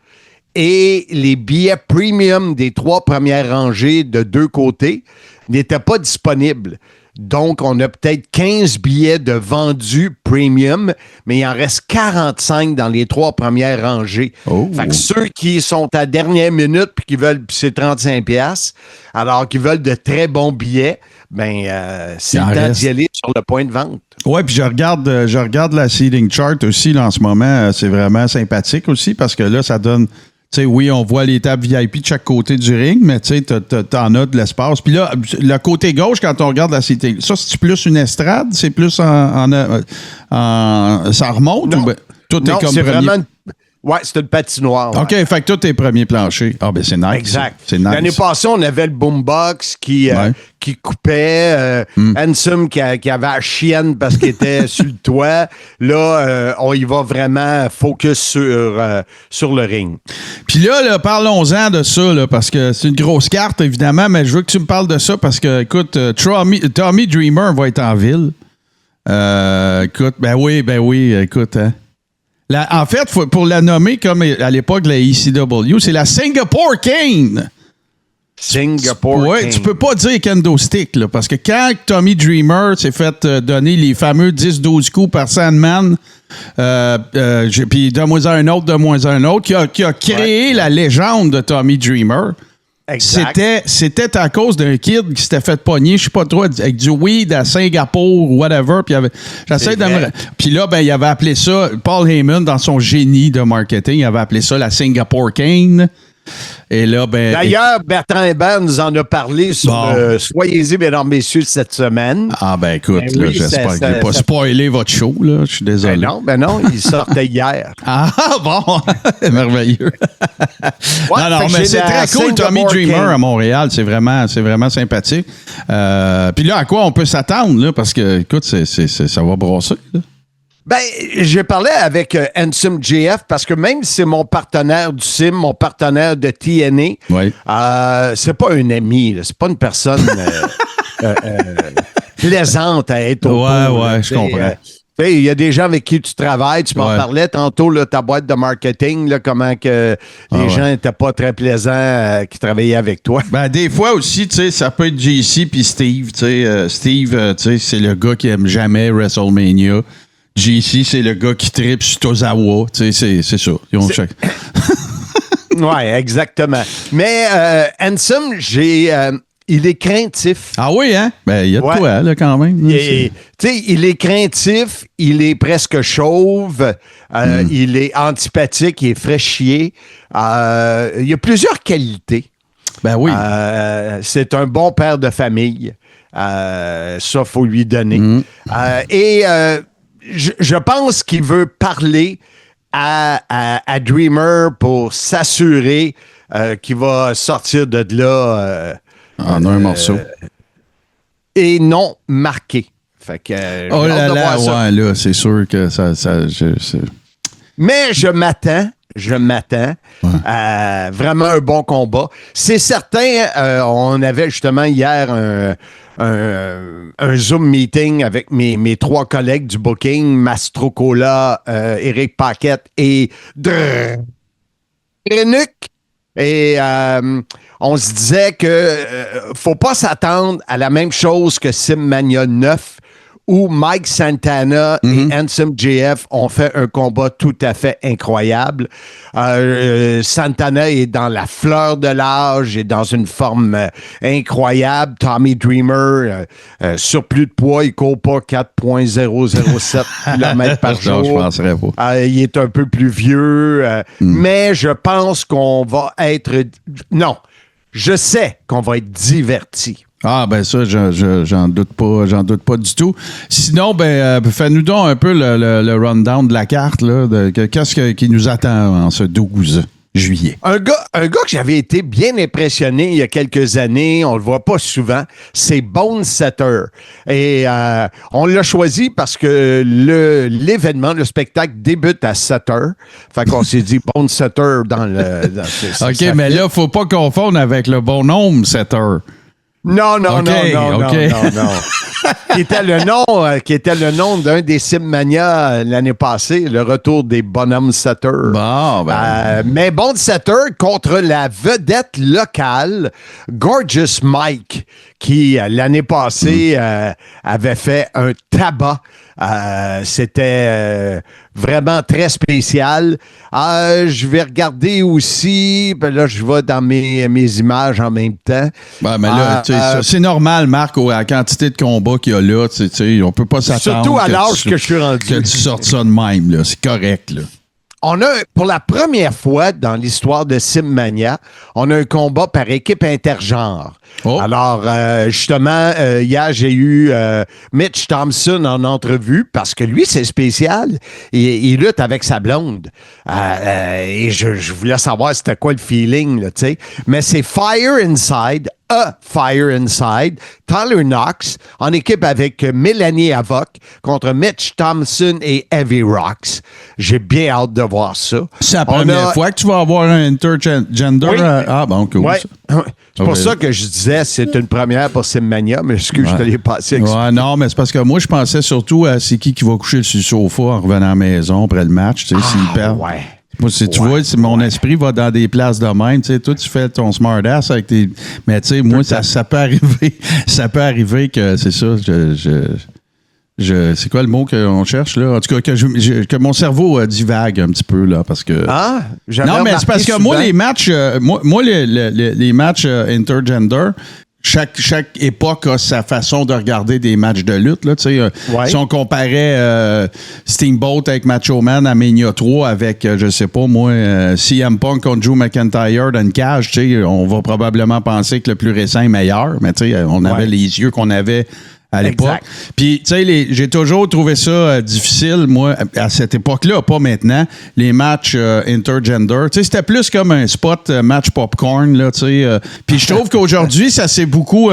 Et les billets premium des 3 premières rangées de 2 côtés n'étaient pas disponibles. Donc, on a peut-être 15 billets de vendus premium, mais il en reste 45 dans les 3 premières rangées. Oh. Fait que ceux qui sont à dernière minute puis qui veulent, puis c'est 35$, alors qu'ils veulent de très bons billets, c'est le temps d'y aller sur le point de vente. Oui, puis je regarde la seating chart aussi là, en ce moment. C'est vraiment sympathique aussi parce que là, ça donne... Tu sais, oui, on voit les tables VIP de chaque côté du ring, mais tu sais, t'en as de l'espace. Puis là, le côté gauche, quand on regarde la seating, ça, c'est plus une estrade? C'est plus ça remonte? Non, ou tout non, est comme c'est premier? vraiment... Oui, c'est une patinoire. OK, fait que tout est premier plancher. Ah, ben c'est nice. Exact. C'est nice. L'année passée, on avait le boombox qui coupait. Handsome qui avait la chienne parce qu'il était sur le toit. Là, on y va vraiment focus sur le ring. Puis là, parlons-en de ça, là, parce que c'est une grosse carte, évidemment, mais je veux que tu me parles de ça parce que, écoute, Tommy Dreamer va être en ville. Écoute, ben oui, écoute, hein. En fait, pour la nommer comme à l'époque de la ECW, c'est la Singapore Cane. Cane. Tu peux pas dire kendo stick, là, parce que quand Tommy Dreamer s'est fait donner les fameux 10-12 coups par Sandman, puis donne-moi un autre, qui a créé la légende de Tommy Dreamer. Exact. C'était à cause d'un kid qui s'était fait pogner, je sais pas trop, avec du weed à Singapour ou whatever. Puis là, il avait appelé ça, Paul Heyman, dans son génie de marketing, il avait appelé ça la Singapore Cane. Et là, d'ailleurs, Bertrand Hébert nous en a parlé sur Soyez-y, mesdames, messieurs, cette semaine. Ah, ben écoute, là, j'espère que je n'ai pas spoilé votre show, là. Je suis désolé. Ben non, il sortait hier. Ah, bon! Merveilleux. Non, mais c'est très cool, Tommy Dreamer à Montréal. C'est vraiment sympathique. Puis là, à quoi on peut s'attendre, là? Parce que, écoute, ça va brasser, là. J'ai parlé avec Handsome JF parce que même si c'est mon partenaire du Sim, mon partenaire de TNA, c'est pas un ami, là, c'est pas une personne plaisante à être autour. Ouais, je comprends. Il y a des gens avec qui tu travailles, tu m'en parlais tantôt, là, ta boîte de marketing, là, comment que les gens n'étaient pas très plaisants qui travaillaient avec toi. Des fois aussi, tu sais, ça peut être JC puis Steve. Steve, c'est le gars qui aime jamais WrestleMania. JC, c'est le gars qui tripe sur Tozawa. C'est ça. Oui, exactement. Mais Handsome, j'ai il est craintif. Ah oui, hein? Ben, il y a de Ouais. quoi, là, quand même. Il est craintif, il est presque chauve, il est antipathique, il est fraîchier. Il y a plusieurs qualités. Ben oui. C'est un bon père de famille. Ça, faut lui donner. Je pense qu'il veut parler à Dreamer pour s'assurer qu'il va sortir de là en un morceau. et non marqué. Fait que, j'ai Oh hâte là de là, voir ça. ouais, là, c'est sûr que ça Mais je m'attends à vraiment un bon combat. C'est certain, on avait justement hier un Zoom meeting avec mes trois collègues du booking, Mastrocola, Éric Paquette et Drenuc. Et on se disait que faut pas s'attendre à la même chose que Simmania 9 où Mike Santana et Handsome JF ont fait un combat tout à fait incroyable. Santana est dans la fleur de l'âge, est dans une forme incroyable. Tommy Dreamer, surplus de poids, il court pas 4,007 km par jour. Je penserais pas. Il est un peu plus vieux, mais je pense qu'on va être... Non, je sais qu'on va être diverti. Ah, ben ça, j'en doute pas du tout. Sinon, fais-nous donc un peu le rundown de la carte, là. Qu'est-ce qui nous attend en ce 12 juillet? Un gars que j'avais été bien impressionné il y a quelques années, on le voit pas souvent, c'est Bone Setter. Et on l'a choisi parce que l'événement, le spectacle débute à 7h. Fait qu'on s'est dit Bone Setter dans le... OK, mais là, faut pas confondre avec le bonhomme Setter. Non. Qui était le nom d'un des Simmania l'année passée, le retour des bonhommes Setter. Bon, mais Bone Setter contre la vedette locale, Gorgeous Mike, qui l'année passée avait fait un tabac. C'était vraiment très spécial. Je vais regarder aussi. Ben là, je vais dans mes images en même temps. Ben, mais là, c'est normal, Marc, la quantité de combats qu'il y a là. On peut pas s'attendre. Surtout à l'âge que je suis rendu. Que tu sortes ça de même, là. C'est correct, là. On a, pour la première fois dans l'histoire de Simmania, on a un combat par équipe intergenre. Oh. Alors, justement, hier, j'ai eu Mitch Thompson en entrevue parce que lui, c'est spécial. Il lutte avec sa blonde. Et je voulais savoir c'était quoi le feeling, là, tu sais. Mais c'est Fire Inside, Fire Inside, Tyler Knox, en équipe avec Mélanie Havoc contre Mitch Thompson et Heavy Rocks. J'ai bien hâte de voir ça. C'est la première fois que tu vas avoir un intergender? Oui. Ah, bon, cool. Ouais. C'est pour ça que je disais c'est une première pour Simmania, mais excuse, je te l'ai passé. Ouais, non, mais c'est parce que moi, je pensais surtout à c'est qui va coucher sur le sofa en revenant à la maison après le match, tu sais, s'il perd. Ouais. Moi, tu vois, mon esprit va dans des places de même. Tu sais, toi, tu fais ton smart-ass avec tes... Mais tu sais, moi, ça peut arriver. Ça peut arriver que, c'est ça, c'est quoi le mot qu'on cherche, là? En tout cas, que mon cerveau divague un petit peu, là, parce que... Non, mais c'est parce que moi, les matchs... les matchs intergender... Chaque époque a sa façon de regarder des matchs de lutte. Là, si on comparait Steamboat avec Macho Man à Mania 3 avec, je sais pas moi, CM Punk contre Drew McIntyre dans une cage, on va probablement penser que le plus récent est meilleur, mais on avait les yeux qu'on avait à l'époque. Puis, tu sais, j'ai toujours trouvé ça difficile, moi, à cette époque-là, pas maintenant, les matchs intergender. Tu sais, c'était plus comme un spot match popcorn, là, tu sais. Puis, je trouve qu'aujourd'hui, ça s'est beaucoup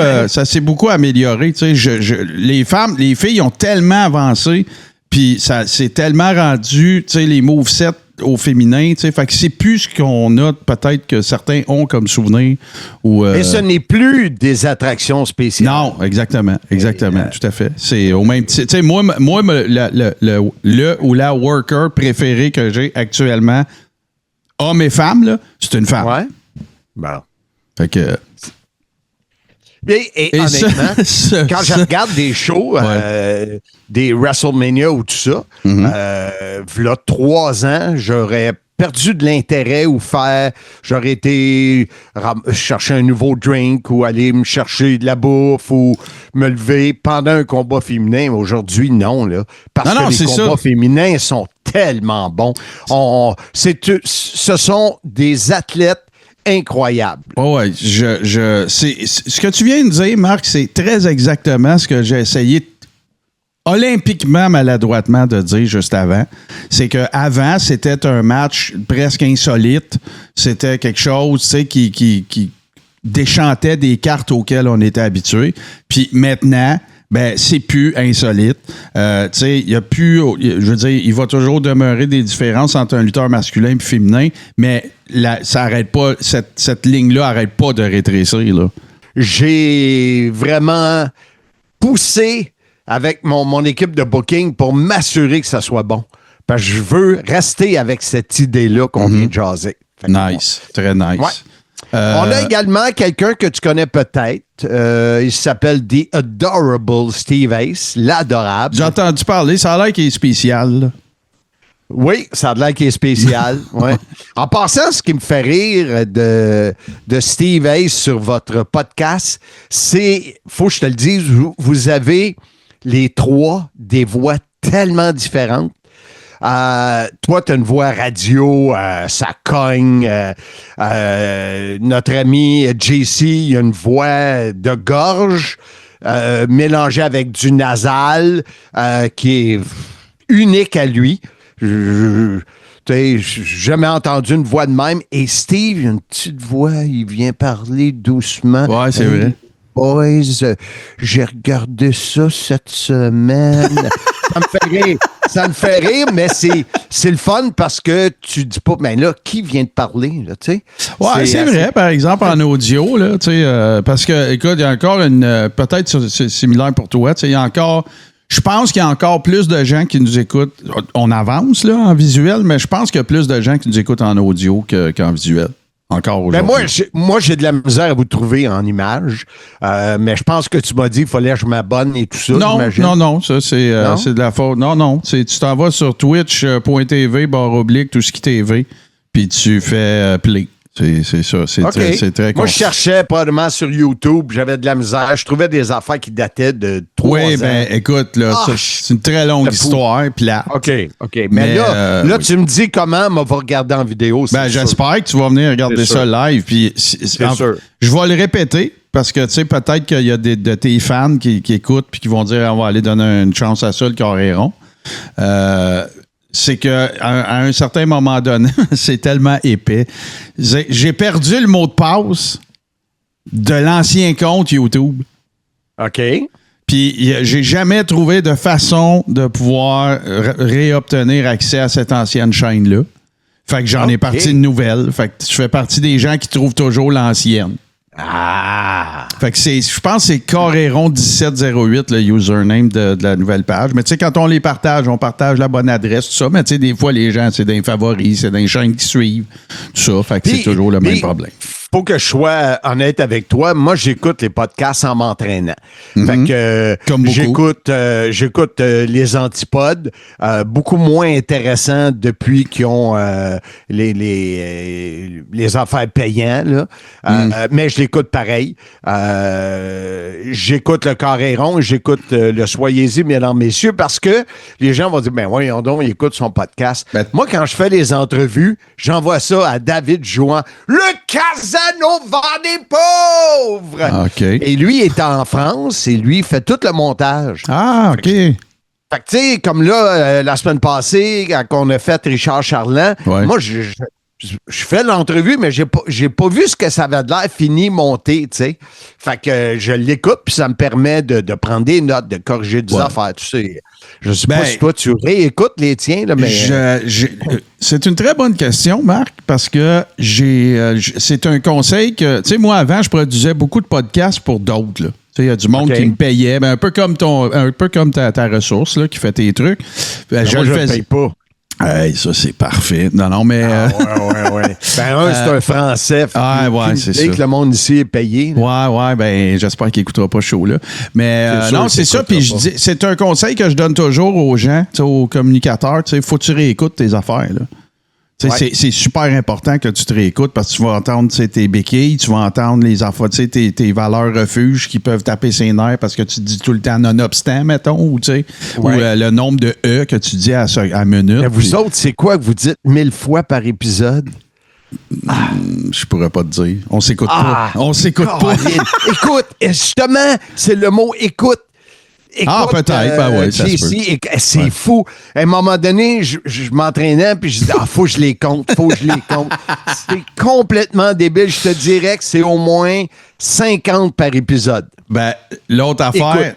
amélioré, tu sais. Les filles ont tellement avancé, puis ça s'est tellement rendu, tu sais, les movesets au féminin, tu sais, fait que c'est plus ce qu'on a peut-être que certains ont comme souvenir. Et ce n'est plus des attractions spéciales. Non, exactement, tout à fait. C'est au même titre. Tu sais, moi le ou la worker préférée que j'ai actuellement, homme et femme, là, c'est une femme. Ouais. Bon. Fait que... Et honnêtement, quand je regarde des shows, des WrestleMania ou tout ça, v'là 3 ans, j'aurais perdu de l'intérêt ou j'aurais été chercher un nouveau drink ou aller me chercher de la bouffe ou me lever pendant un combat féminin. Aujourd'hui, non, là. Parce que les combats féminins sont tellement bons. Ce sont des athlètes incroyables. Oh ouais, ce que tu viens de dire, Marc, c'est très exactement ce que j'ai essayé olympiquement maladroitement de dire juste avant. C'est qu'avant, c'était un match presque insolite. C'était quelque chose, tu sais, qui déchantait des cartes auxquelles on était habitué. Puis maintenant, ben c'est plus insolite. Tu sais, il y a plus, je veux dire, il va toujours demeurer des différences entre un lutteur masculin et féminin, mais ça arrête pas, cette ligne-là arrête pas de rétrécir, là. J'ai vraiment poussé avec mon équipe de booking pour m'assurer que ça soit bon. Parce que je veux rester avec cette idée-là qu'on vient de jaser. Nice, très nice. Ouais. On a également quelqu'un que tu connais peut-être. Il s'appelle The Adorable Steve Ace, l'adorable. J'ai entendu parler, ça a l'air qu'il est spécial, là. Oui, ça a l'air qu'il est spécial. Ouais. En passant, ce qui me fait rire de Steve Ace sur votre podcast, c'est, faut que je te le dise, vous avez les trois des voix tellement différentes. Toi, tu as une voix radio, ça cogne. Notre ami JC, il a une voix de gorge mélangée avec du nasal qui est unique à lui. J'ai jamais entendu une voix de même. Et Steve, il a une petite voix, il vient parler doucement. Ouais, c'est vrai. Boys, j'ai regardé ça cette semaine. Ça me fait rire, mais c'est le fun parce que tu dis pas, mais là, qui vient de parler, là, tu sais? Ouais, c'est vrai, par exemple, en audio, là, tu sais, parce que, écoute, il y a encore peut-être c'est similaire pour toi, tu sais, il y a encore, je pense qu'il y a encore plus de gens qui nous écoutent, on avance, là, en visuel, mais je pense qu'il y a plus de gens qui nous écoutent en audio qu'en visuel. Encore aujourd'hui. Ben moi, j'ai de la misère à vous trouver en image, mais je pense que tu m'as dit qu'il fallait que je m'abonne et tout ça, j'imagine. Non, ça, c'est de la faute. Non, tu t'en vas sur twitch.tv, /tout ce qui TV, puis tu fais play. C'est ça, c'est très Moi, je cherchais probablement sur YouTube, j'avais de la misère, je trouvais des affaires qui dataient de 3 ans. Oui, ben écoute, là, c'est une très longue histoire, puis là. OK. Mais là, tu me dis comment on va regarder en vidéo. Ben, j'espère que tu vas venir regarder ça live, puis c'est sûr. Je vais le répéter, parce que, tu sais, peut-être qu'il y a de tes fans qui écoutent, puis qui vont dire, on va aller donner une chance à ça, le carré rond. C'est qu'à un certain moment donné, c'est tellement épais. J'ai perdu le mot de passe de l'ancien compte YouTube. OK. Puis j'ai jamais trouvé de façon de pouvoir réobtenir accès à cette ancienne chaîne-là. Fait que j'en ai parti une nouvelle. Fait que je fais partie des gens qui trouvent toujours l'ancienne. Ah! Fait que je pense que c'est Carréron 1708, le username de la nouvelle page. Mais tu sais, quand on les partage, on partage la bonne adresse, tout ça. Mais tu sais, des fois, les gens, c'est des favoris, c'est des chaînes qui suivent, tout ça. Fait que c'est toujours le même problème. Faut que je sois honnête avec toi. Moi, j'écoute les podcasts en m'entraînant. Fait que comme j'écoute les antipodes, beaucoup moins intéressants depuis qu'ils ont les affaires payantes, là. Mais je l'écoute pareil. J'écoute le Carré rond, j'écoute le Soyez-y, mesdames, messieurs, parce que les gens vont dire, ben voyons donc, il écoute son podcast. Moi, quand je fais les entrevues, j'envoie ça à David Jouan, le Casanova des pauvres! OK. Et lui est en France et lui fait tout le montage. Ah, OK. Fait que, tu sais, comme là, la semaine passée, quand on a fait Richard Charland, moi, je fais l'entrevue, mais j'ai pas vu ce que ça avait de l'air fini, monté, tu sais. Fait que je l'écoute, puis ça me permet de prendre des notes, de corriger des affaires, tu sais. Je sais pas si toi, tu réécoutes les tiens, là, mais... C'est une très bonne question, Marc, parce que c'est un conseil que... Tu sais, moi, avant, je produisais beaucoup de podcasts pour d'autres, là. Tu sais, il y a du monde qui me payait, un peu comme ta ressource, là, qui fait tes trucs. Je le paye pas. Hey, ça, c'est parfait. Non, mais... ouais. C'est un Français. C'est ça. Que le monde ici est payé. Ouais, ben j'espère qu'il n'écoutera pas ce show-là. Mais non, c'est ça. Puis c'est un conseil que je donne toujours aux gens, aux communicateurs. Il faut que tu réécoutes tes affaires, là. C'est super important que tu te réécoutes parce que tu vas entendre tes béquilles, tu vas entendre les enfants, tes valeurs refuges qui peuvent taper ses nerfs parce que tu dis tout le temps nonobstant, mettons, ou le nombre de E que tu dis à minute. Mais vous autres, c'est quoi que vous dites 1000 fois par épisode? Je pourrais pas te dire. On s'écoute pas. On s'écoute pas. Écoute, justement, c'est le mot écoute. Écoute, peut-être. Ça se peut. C'est fou. À un moment donné, je m'entraînais puis je disais, faut que je les compte. C'est complètement débile. Je te dirais que c'est au moins 50 par épisode. Ben, l'autre affaire,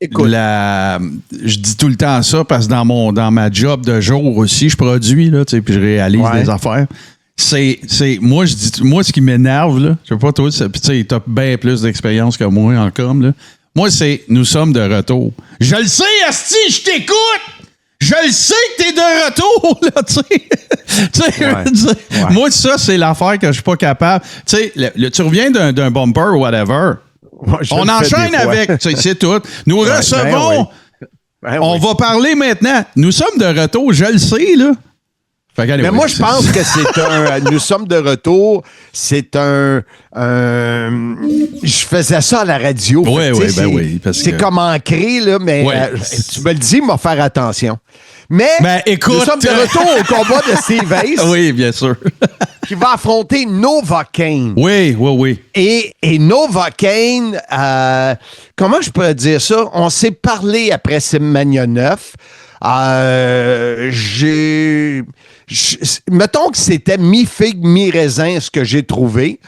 Écoute. Je dis tout le temps ça parce que dans ma job de jour aussi, je produis, là, puis je réalise des affaires. Moi, ce qui m'énerve, là, je sais pas toi, tu sais, t'as bien plus d'expérience que moi en com, là. Moi, nous sommes de retour. Je le sais, Asti, je t'écoute! Je le sais que t'es de retour, là, tu sais. Moi, ça, c'est l'affaire que je suis pas capable. Tu sais, tu reviens d'un bumper ou whatever. On enchaîne avec, c'est tout. Nous recevons. On va parler maintenant. Nous sommes de retour, je le sais, là. Mais moi, je pense que c'est nous sommes de retour. C'est je faisais ça à la radio. Oui. C'est comme ancré, là, mais tu me le dis, il va faire attention. Mais écoute, nous sommes de retour au combat de Steve Ace. Oui, bien sûr. Qui va affronter Novocaine. Oui. Et Novocaine, comment je peux dire ça? On s'est parlé après Simmania 9. Mettons que c'était mi-figue, mi-raisin, ce que j'ai trouvé.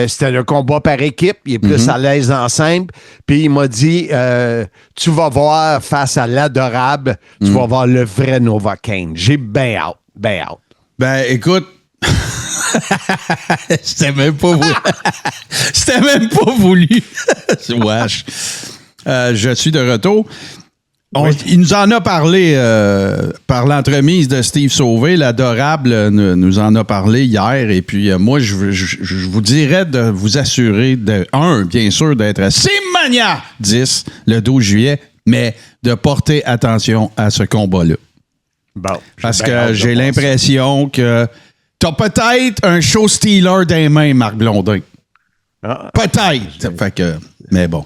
C'était le combat par équipe. Il est plus à l'aise en simple. Puis il m'a dit, tu vas voir face à l'adorable, tu vas voir le vrai Novocaine. J'ai bien hâte. Ben, écoute, c'était même pas voulu. C'était même pas voulu. Wesh. Je suis de retour. Il nous en a parlé par l'entremise de Steve Sauvé. L'adorable nous en a parlé hier. Et puis, moi, je vous dirais de vous assurer, bien sûr, d'être à Simmania 10 le 12 juillet, mais de porter attention à ce combat-là. Bon, parce que j'ai l'impression que t'as peut-être un show stealer dans les mains, Marc Blondin. Peut-être. Fait que, mais bon.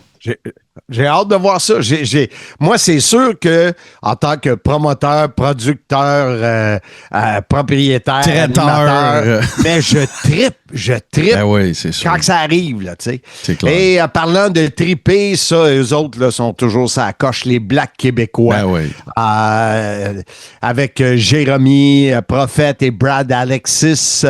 J'ai hâte de voir ça. Moi, c'est sûr que en tant que promoteur, producteur, propriétaire, traiteur, mais je trippe ben oui, c'est sûr. quand ça arrive, là, tu sais. C'est clair. Et en parlant de triper, ça, eux autres, là, sont toujours ça coche les Blacks québécois. Ben oui. Avec Jérémy Prophète et Brad Alexis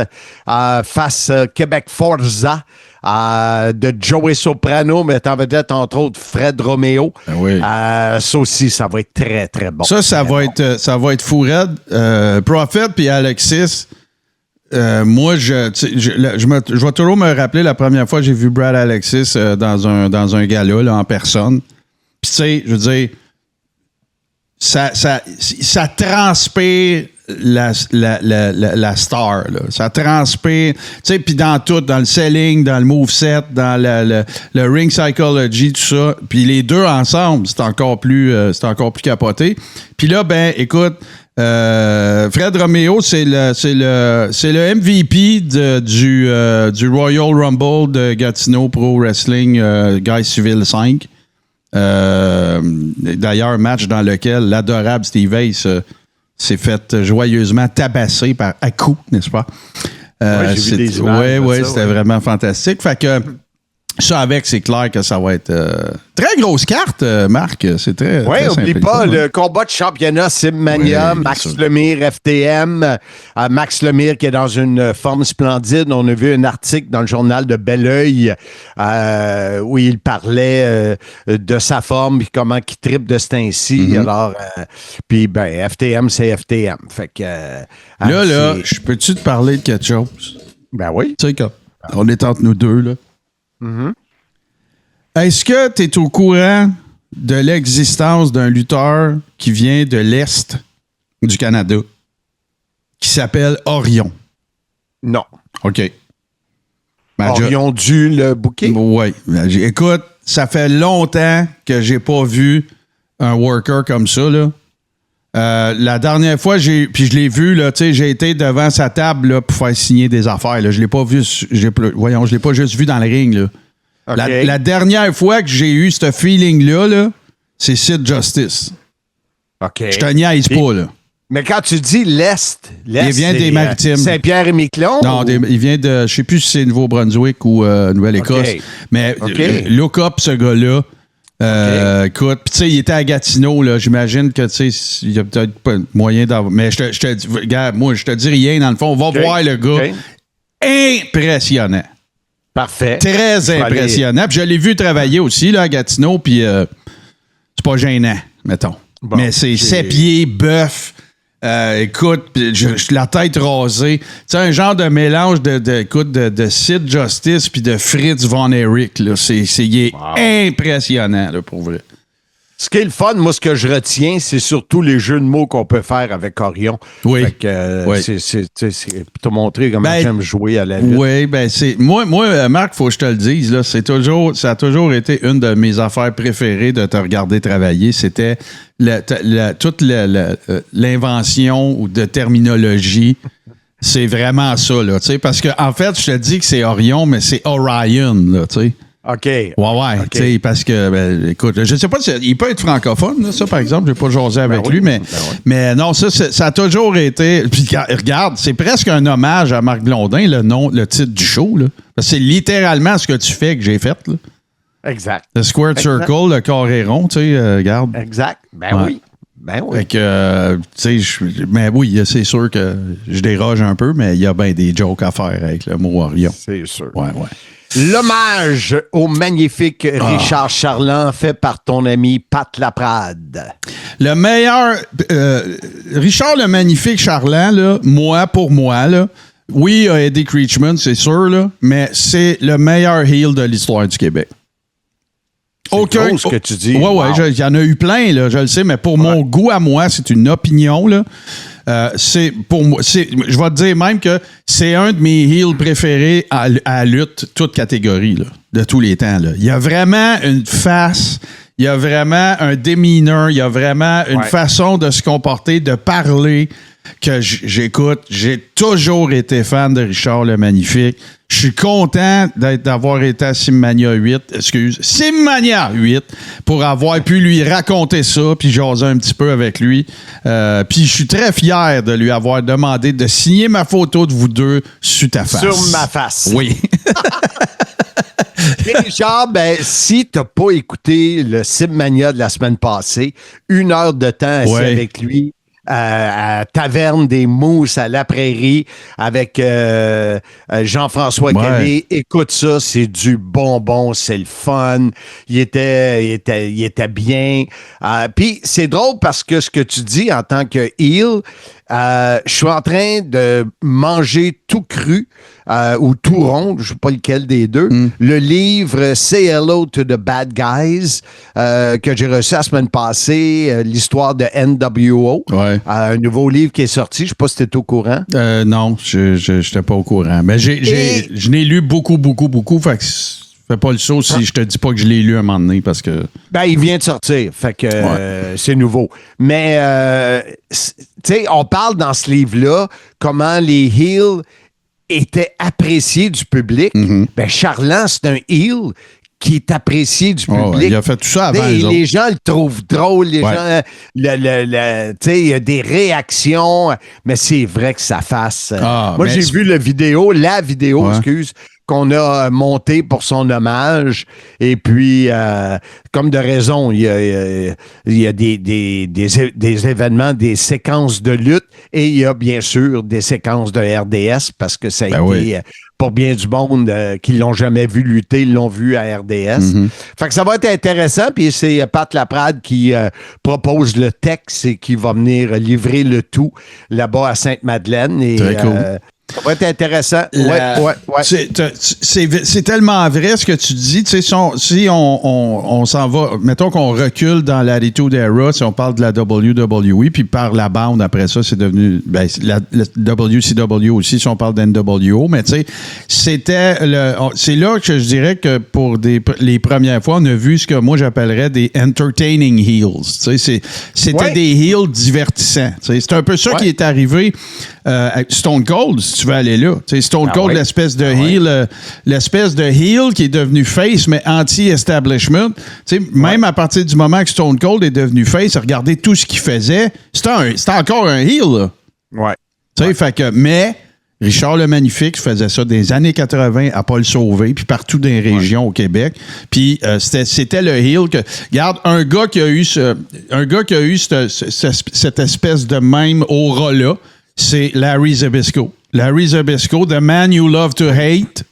face Québec Forza. De Joey Soprano, mais en vedette, entre autres, Fred Romeo. Ben oui. Ça aussi, ça va être très, très bon. Ça va être fou raide. Prophet puis Alexis, moi, je vais toujours me rappeler la première fois que j'ai vu Brad Alexis dans un gala là, en personne. Puis tu sais, je veux dire, ça transpire la star, là. Ça transpire, tu sais, puis dans tout, dans le selling, dans le moveset, dans le ring psychology, tout ça. Puis les deux ensemble, c'est encore plus capoté. Puis là, ben, écoute, Fred Romeo, c'est le MVP du Royal Rumble de Gatineau Pro Wrestling Guy Civil 5. D'ailleurs, match dans lequel l'adorable Steve Ace s'est fait joyeusement tabasser par Aku, n'est-ce pas? J'ai vu des images. Oui, c'était vraiment fantastique. Fait que ça avec, c'est clair que ça va être très grosse carte, Marc. C'est très. Oui, n'oublie pas le combat de championnat Simmania, oui, Max Lemire, FTM. Max Lemire qui est dans une forme splendide. On a vu un article dans le journal de Belleuil où il parlait de sa forme et comment il trippe de ce temps-ci. Alors, puis ben, FTM, c'est FTM. Fait que. Là, je peux-tu te parler de quelque chose? Ben oui. Tu sais, on est entre nous deux, là. Est-ce que tu es au courant de l'existence d'un lutteur qui vient de l'Est du Canada qui s'appelle Orion? Non. OK. Orion dû le bouquet? Oui. Écoute, ça fait longtemps que j'ai pas vu un worker comme ça, là. La dernière fois, puis je l'ai vu, là, j'ai été devant sa table là, pour faire signer des affaires. Là. Je l'ai pas vu. Je l'ai pas juste vu dans le ring. Là. Okay. La dernière fois que j'ai eu ce feeling-là, là, c'est Sid Justice. OK. Je te niaise pas, là. Mais quand tu dis l'Est il vient des Maritimes. Saint-Pierre et Miquelon? Non, il vient de, je sais plus si c'est Nouveau-Brunswick ou Nouvelle-Écosse. Okay. Mais Okay. look up ce gars-là. Écoute, puis tu sais, il était à Gatineau, là. J'imagine que, tu sais, il y a peut-être pas moyen d'avoir. Mais je te dis, regarde, moi, je te dis rien, dans le fond. On va voir le gars. Impressionnant. Parfait. Très impressionnant. Puis je l'ai vu travailler aussi, là, à Gatineau, puis c'est pas gênant, mettons. Bon, mais c'est 7 pieds, bœuf. Écoute, la tête rasée. Tu sais, un genre de mélange de Sid Justice puis de Fritz Von Erich. Là. Il est impressionnant, là, pour vrai. Ce qui est le fun, moi, ce que je retiens, c'est surtout les jeux de mots qu'on peut faire avec Orion. Oui. Fait que, oui. c'est pour te montrer comment j'aime jouer à la lutte. Oui, ben c'est. Moi, Marc, faut que je te le dise, là, ça a toujours été une de mes affaires préférées de te regarder travailler. C'était toute l'invention de terminologie. C'est vraiment ça, là, tu sais. Parce que, en fait, je te dis que c'est Orion, mais c'est Orion, là, tu sais. OK. Ouais, okay. tu sais, parce que, ben, écoute, je sais pas si il peut être francophone, là, ça, par exemple, j'ai pas jasé avec lui, mais non, ça a toujours été. Puis, regarde, c'est presque un hommage à Marc Blondin, le titre du show, là. Parce que c'est littéralement ce que tu fais que j'ai fait, là. Exact. Le Squared Circle, le carré rond, tu sais, regarde. Exact. Ben oui. Ben oui. Fait que, tu sais, mais oui, c'est sûr que je déroge un peu, mais il y a bien des jokes à faire avec le mot Orion. C'est sûr. Ouais. L'hommage au magnifique Richard Charland fait par ton ami Pat Laprade. Le meilleur... Richard le magnifique Charland, là, pour moi, là, oui, il a aidé Creechman, c'est sûr, là, mais c'est le meilleur heel de l'histoire du Québec. C'est gros ce que tu dis. Ouais, wow. il y en a eu plein, là, je le sais, mais pour mon goût à moi, c'est une opinion, là. C'est pour moi, je vais te dire même que c'est un de mes heels préférés à lutte, toute catégorie, là, de tous les temps. Là. Il y a vraiment une face, il y a vraiment un demeanor, il y a vraiment une façon de se comporter, de parler que j'écoute. J'ai toujours été fan de Richard le Magnifique. Je suis content d'avoir été à Simmania 8, pour avoir pu lui raconter ça, puis jaser un petit peu avec lui. Puis je suis très fier de lui avoir demandé de signer ma photo de vous deux sur ta face. Sur ma face. Oui. Et Richard, ben, si t'as pas écouté le Simmania de la semaine passée, 1 heure de temps assis avec lui, à Taverne des Mousses à La Prairie avec Jean-François Calais. Écoute ça, c'est du bonbon, c'est le fun. Il était bien. Puis c'est drôle parce que ce que tu dis en tant que heel, je suis en train de manger tout cru ou tout rond, je ne sais pas lequel des deux, le livre Say Hello to the Bad Guys que j'ai reçu la semaine passée, l'histoire de NWO. Ouais. Un nouveau livre qui est sorti, je ne sais pas si tu es au courant. Non, je n'étais pas au courant. Mais je n'ai lu beaucoup, fait que fais pas le saut si je te dis pas que je l'ai lu un moment donné parce que... Ben, il vient de sortir, fait que c'est nouveau. Mais, tu sais, on parle dans ce livre-là comment les heels étaient appréciés du public. Ben, Charland, c'est un heel qui est apprécié du public. Il a fait tout ça avant les gens le trouvent drôle, les gens, tu sais, il y a des réactions, mais c'est vrai que ça fasse... moi, j'ai vu la vidéo, excuse, qu'on a monté pour son hommage. Et puis, comme de raison, il y a des événements, des séquences de lutte et il y a bien sûr des séquences de RDS parce que ça a été, pour bien du monde qui l'ont jamais vu lutter, ils l'ont vu à RDS. Fait que ça va être intéressant. Puis c'est Pat Laprade qui propose le texte et qui va venir livrer le tout là-bas à Sainte-Madeleine. Et, très cool. Ça va être intéressant. Ouais. C'est tellement vrai ce que tu dis. Tu sais, si on s'en va, mettons qu'on recule dans l'Attitude Era, si on parle de la WWE, puis par la bande après ça, c'est devenu la WCW aussi, si on parle d'NWO. Mais tu sais, c'est là que je dirais que pour les premières fois, on a vu ce que moi j'appellerais des entertaining heels. Tu sais, c'était des heels divertissants. Tu sais, c'est un peu ça qui est arrivé avec Stone Cold, si tu veux aller là. Tu sais, Stone Cold, l'espèce de heel qui est devenu face, mais anti-establishment. Tu sais, même à partir du moment que Stone Cold est devenu face, regardez tout ce qu'il faisait, c'était encore un heel, là. Ouais. Tu sais, fait que, mais Richard le Magnifique faisait ça des années 80 à Paul Sauvé, puis partout dans les régions au Québec. Puis c'était le heel que... Regarde, un gars qui a eu cette espèce de même aura-là, c'est Larry Zbyszko. Larry Zbyszko, The Man You Love to Hate,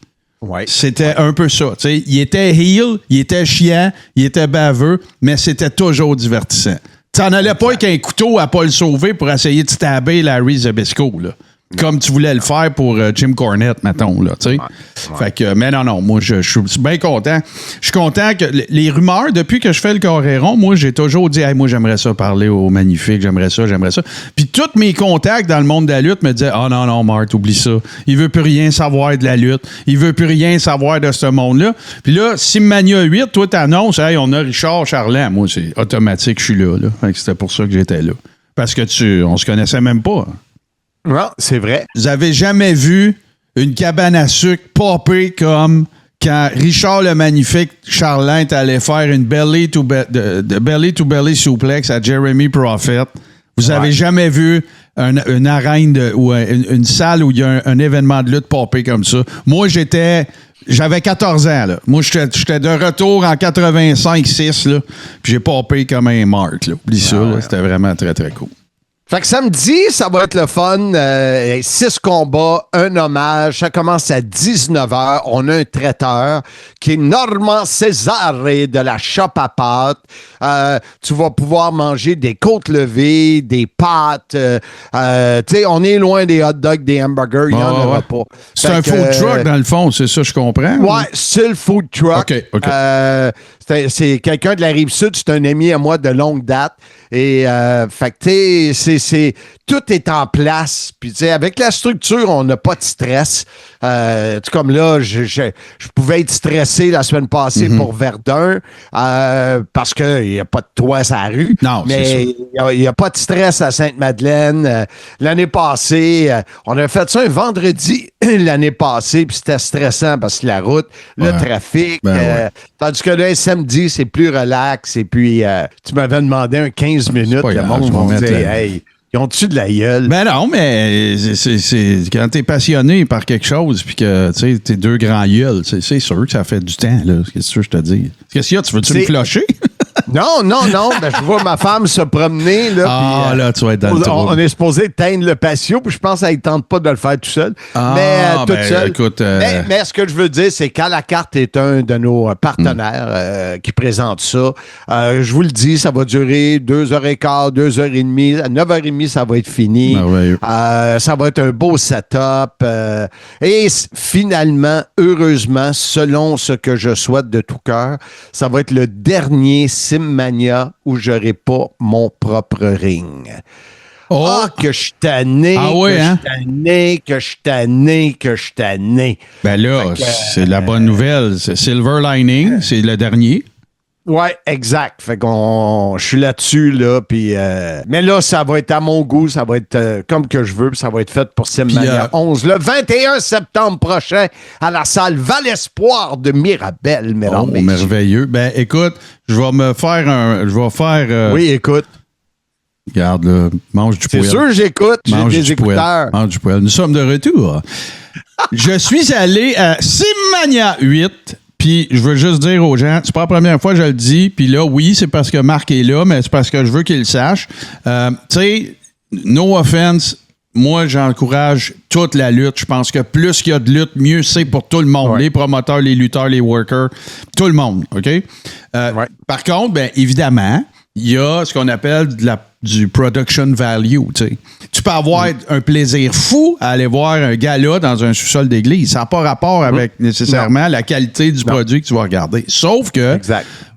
c'était un peu ça. T'sais, il était heel, il était chiant, il était baveux, mais c'était toujours divertissant. T'en allais pas avec un couteau à Paul Sauvé pour essayer de stabber Larry Zbyszko, là. Comme tu voulais le faire pour Jim Cornette, mettons, là, tu sais. Fait que, mais non, moi, je suis bien content. Je suis content que les rumeurs, depuis que je fais le Coréron, moi, j'ai toujours dit, hey, moi, j'aimerais ça parler au Magnifique, j'aimerais ça. Puis tous mes contacts dans le monde de la lutte me disaient, non, Marthe, oublie ça. Il veut plus rien savoir de la lutte. Il veut plus rien savoir de ce monde-là. Puis là, Simmania 8, toi, t'annonces, hey, on a Richard Charland. Moi, c'est automatique, je suis là. Fait que c'était pour ça que j'étais là. Parce que on se connaissait même pas. Non, c'est vrai. Vous avez jamais vu une cabane à sucre popper comme quand Richard le Magnifique Charland allait faire une belly-to-belly suplex à Jeremy Prophet. Vous avez jamais vu une arène ou une salle où il y a un événement de lutte popper comme ça. Moi, j'avais 14 ans, là. Moi, j'étais de retour en 85-6, là. Puis j'ai popé comme un Mark, là. Oublie ça, là. C'était vraiment très, très cool. Fait que samedi, ça va être le fun. 6 combats, un hommage. Ça commence à 19h. On a un traiteur qui est Normand Césaré de la Shop à pâtes. Tu vas pouvoir manger des côtes levées, des pâtes. Tu sais, on est loin des hot dogs, des hamburgers. Il n'y en aura pas. C'est un food truck, dans le fond. C'est ça, je comprends. Ouais, c'est le food truck. OK. C'est quelqu'un de la Rive-Sud. C'est un ami à moi de longue date. Et, fait que, tu sais, tout est en place. Puis, tu sais, avec la structure, on n'a pas de stress. Comme là, je pouvais être stressé la semaine passée pour Verdun parce qu'il n'y a pas de toit sur la rue. Non, mais il n'y a pas de stress à Sainte-Madeleine. L'année passée, on a fait ça un vendredi l'année passée, puis c'était stressant parce que la route, le trafic. Tandis que là, samedi, c'est plus relax. Et puis, tu m'avais demandé un 15 minutes. Le monde va me dire, hey, ils ont-tu de la gueule? Ben non, mais c'est quand t'es passionné par quelque chose puis que tu sais, t'es deux grands gueules, c'est sûr que ça fait du temps, là. Qu'est-ce que je te dis? Qu'est-ce qu'il y a? Tu veux-tu me flusher? Non. Ben, je vois ma femme se promener. Là, là, tu vas être dans le trou. On est supposé teindre le patio, puis je pense qu'elle ne tente pas de le faire tout seul. Toute seule. Écoute, mais ce que je veux dire, c'est quand la carte est un de nos partenaires qui présente ça, je vous le dis, ça va durer 2h15, 2h30. À 9h30, ça va être fini. Ça va être un beau setup. Et finalement, heureusement, selon ce que je souhaite de tout cœur, ça va être le dernier Simmania où je n'aurai pas mon propre ring. Que je suis tanné, que je suis tanné. Ben là, c'est la bonne nouvelle. C'est Silver Lining, c'est le dernier. Ouais, exact. Fait je suis là-dessus, là, puis... mais là, ça va être à mon goût, ça va être comme que je veux, puis ça va être fait pour Simmania 11, le 21 septembre prochain, à la salle Val-Espoir de Mirabel, mesdames. Merveilleux. Ben, écoute, je vais faire... Oui, écoute. Regarde, là, mange du poêle. C'est sûr, j'écoute, j'ai des écouteurs. Mange du poêle. Nous sommes de retour. Je suis allé à Simmania 8... Puis, je veux juste dire aux gens, c'est pas la première fois que je le dis, puis là, oui, c'est parce que Marc est là, mais c'est parce que je veux qu'il le sache. Tu sais, no offense, moi, j'encourage toute la lutte. Je pense que plus qu'il y a de lutte, mieux c'est pour tout le monde. Les promoteurs, les lutteurs, les workers, tout le monde, OK? Par contre, bien évidemment, il y a ce qu'on appelle du production value. Tu peux avoir un plaisir fou à aller voir un gala dans un sous-sol d'église. Ça n'a pas rapport avec nécessairement la qualité du produit que tu vas regarder. Sauf que,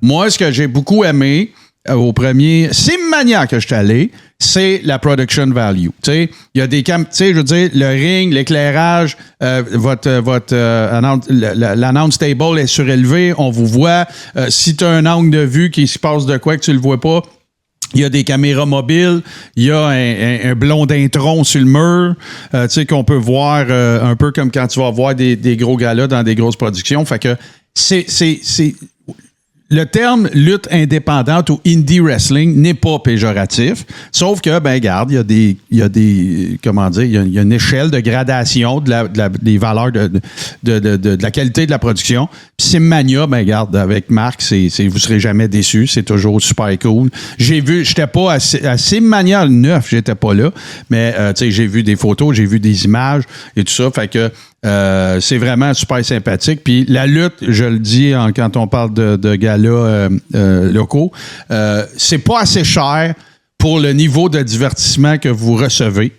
moi, ce que j'ai beaucoup aimé au premier Simmania que je suis allé, c'est la production value. Il y a des je veux dire, le ring, l'éclairage, l'announce table est surélevé, on vous voit. Si tu as un angle de vue qui se passe de quoi que tu le vois pas, il y a des caméras mobiles, il y a un blond d'intron sur le mur, qu'on peut voir un peu comme quand tu vas voir des gros galas dans des grosses productions. Fait que c'est le terme lutte indépendante ou indie wrestling n'est pas péjoratif, sauf que, regarde, il y a une échelle de gradation des valeurs de la qualité de la production. Puis Simmania, regarde, avec Marc, vous serez jamais déçus, c'est toujours super cool. J'étais pas à Simmania 9, j'étais pas là, mais j'ai vu des photos, j'ai vu des images et tout ça, fait que c'est vraiment super sympathique. Puis la lutte, je le dis quand on parle de galas locaux, c'est pas assez cher pour le niveau de divertissement que vous recevez.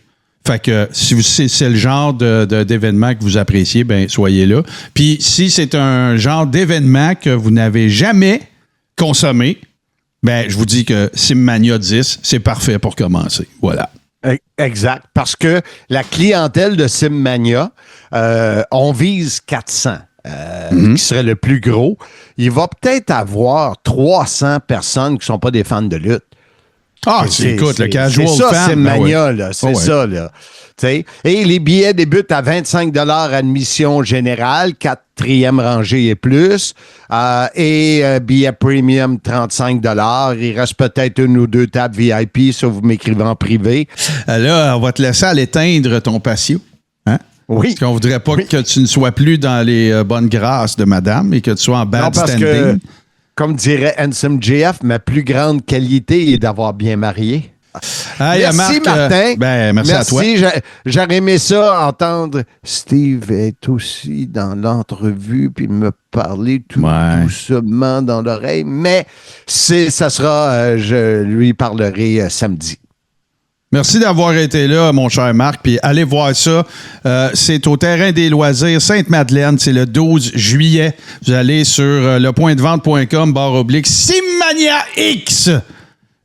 Fait que si c'est le genre d'événement que vous appréciez, soyez là. Puis si c'est un genre d'événement que vous n'avez jamais consommé, je vous dis que Simmania 10, c'est parfait pour commencer. Voilà. Exact, parce que la clientèle de Simmania, on vise 400, qui serait le plus gros. Il va peut-être avoir 300 personnes qui ne sont pas des fans de lutte. Ah, écoute, le casual fan. C'est ça, Simmania, là. C'est ça, là. T'sais. Et les billets débutent à 25 $ admission générale, 4e rangée et plus. Billet premium, 35 $. Il reste peut-être une ou deux tables VIP, si vous m'écrivez en privé. Là, on va te laisser aller teindre ton patio. Hein? Oui. Parce qu'on voudrait pas que tu ne sois plus dans les bonnes grâces de madame et que tu sois en bad standing. Que, comme dirait Handsome JF, ma plus grande qualité est d'avoir bien marié. Merci, Marc, Martin. Merci à toi. J'aurais aimé ça, entendre Steve est aussi dans l'entrevue puis me parler tout doucement dans l'oreille. Mais ça sera, je lui parlerai samedi. Merci d'avoir été là, mon cher Marc. Puis allez voir ça. C'est au Terrain des Loisirs, Sainte-Madeleine. C'est le 12 juillet. Vous allez sur lepointdevente.com/Simmania X.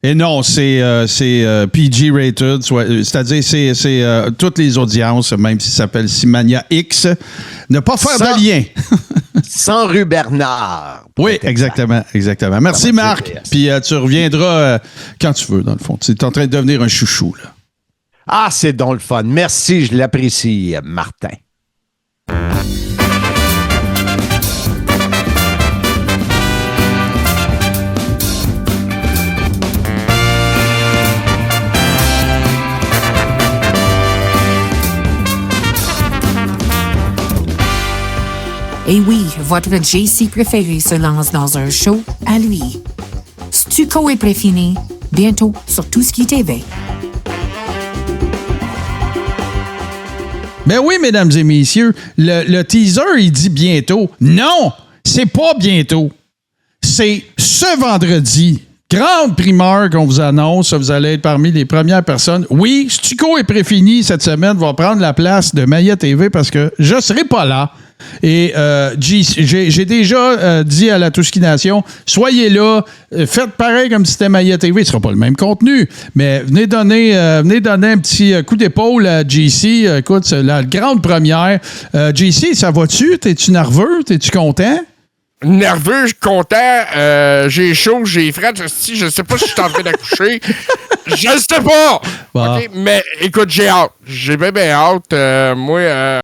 Et non, c'est PG rated, c'est-à-dire c'est toutes les audiences, même si ça s'appelle Simmania X. Ne pas faire de lien. Sans rue Bernard. Oui, exactement. Merci, Marc. Puis tu reviendras quand tu veux, dans le fond. Tu es en train de devenir un chouchou, là. Ah, c'est donc le fun. Merci, je l'apprécie, Martin. Et oui, votre JC préféré se lance dans un show à lui. Stuco est préfini, bientôt sur Tout ce qui TV. Ben oui, mesdames et messieurs, le teaser, il dit bientôt. Non, c'est pas bientôt. C'est ce vendredi. Grande primeur qu'on vous annonce, vous allez être parmi les premières personnes. Oui, Stuco est préfini cette semaine, va prendre la place de Maya TV parce que je serai pas là. Et j'ai déjà dit à la Touski-Nation, soyez là, faites pareil comme si c'était Maya TV. Ce ne sera pas le même contenu, mais venez donner un petit coup d'épaule à JC. Écoute, c'est la grande première. JC, ça va-tu? T'es-tu nerveux? T'es-tu content? Nerveux, content, j'ai chaud, j'ai frais, je sais pas si je suis en train d'accoucher. Je ne sais pas! Bon. Okay? Mais écoute, j'ai hâte. J'ai bien hâte. Moi,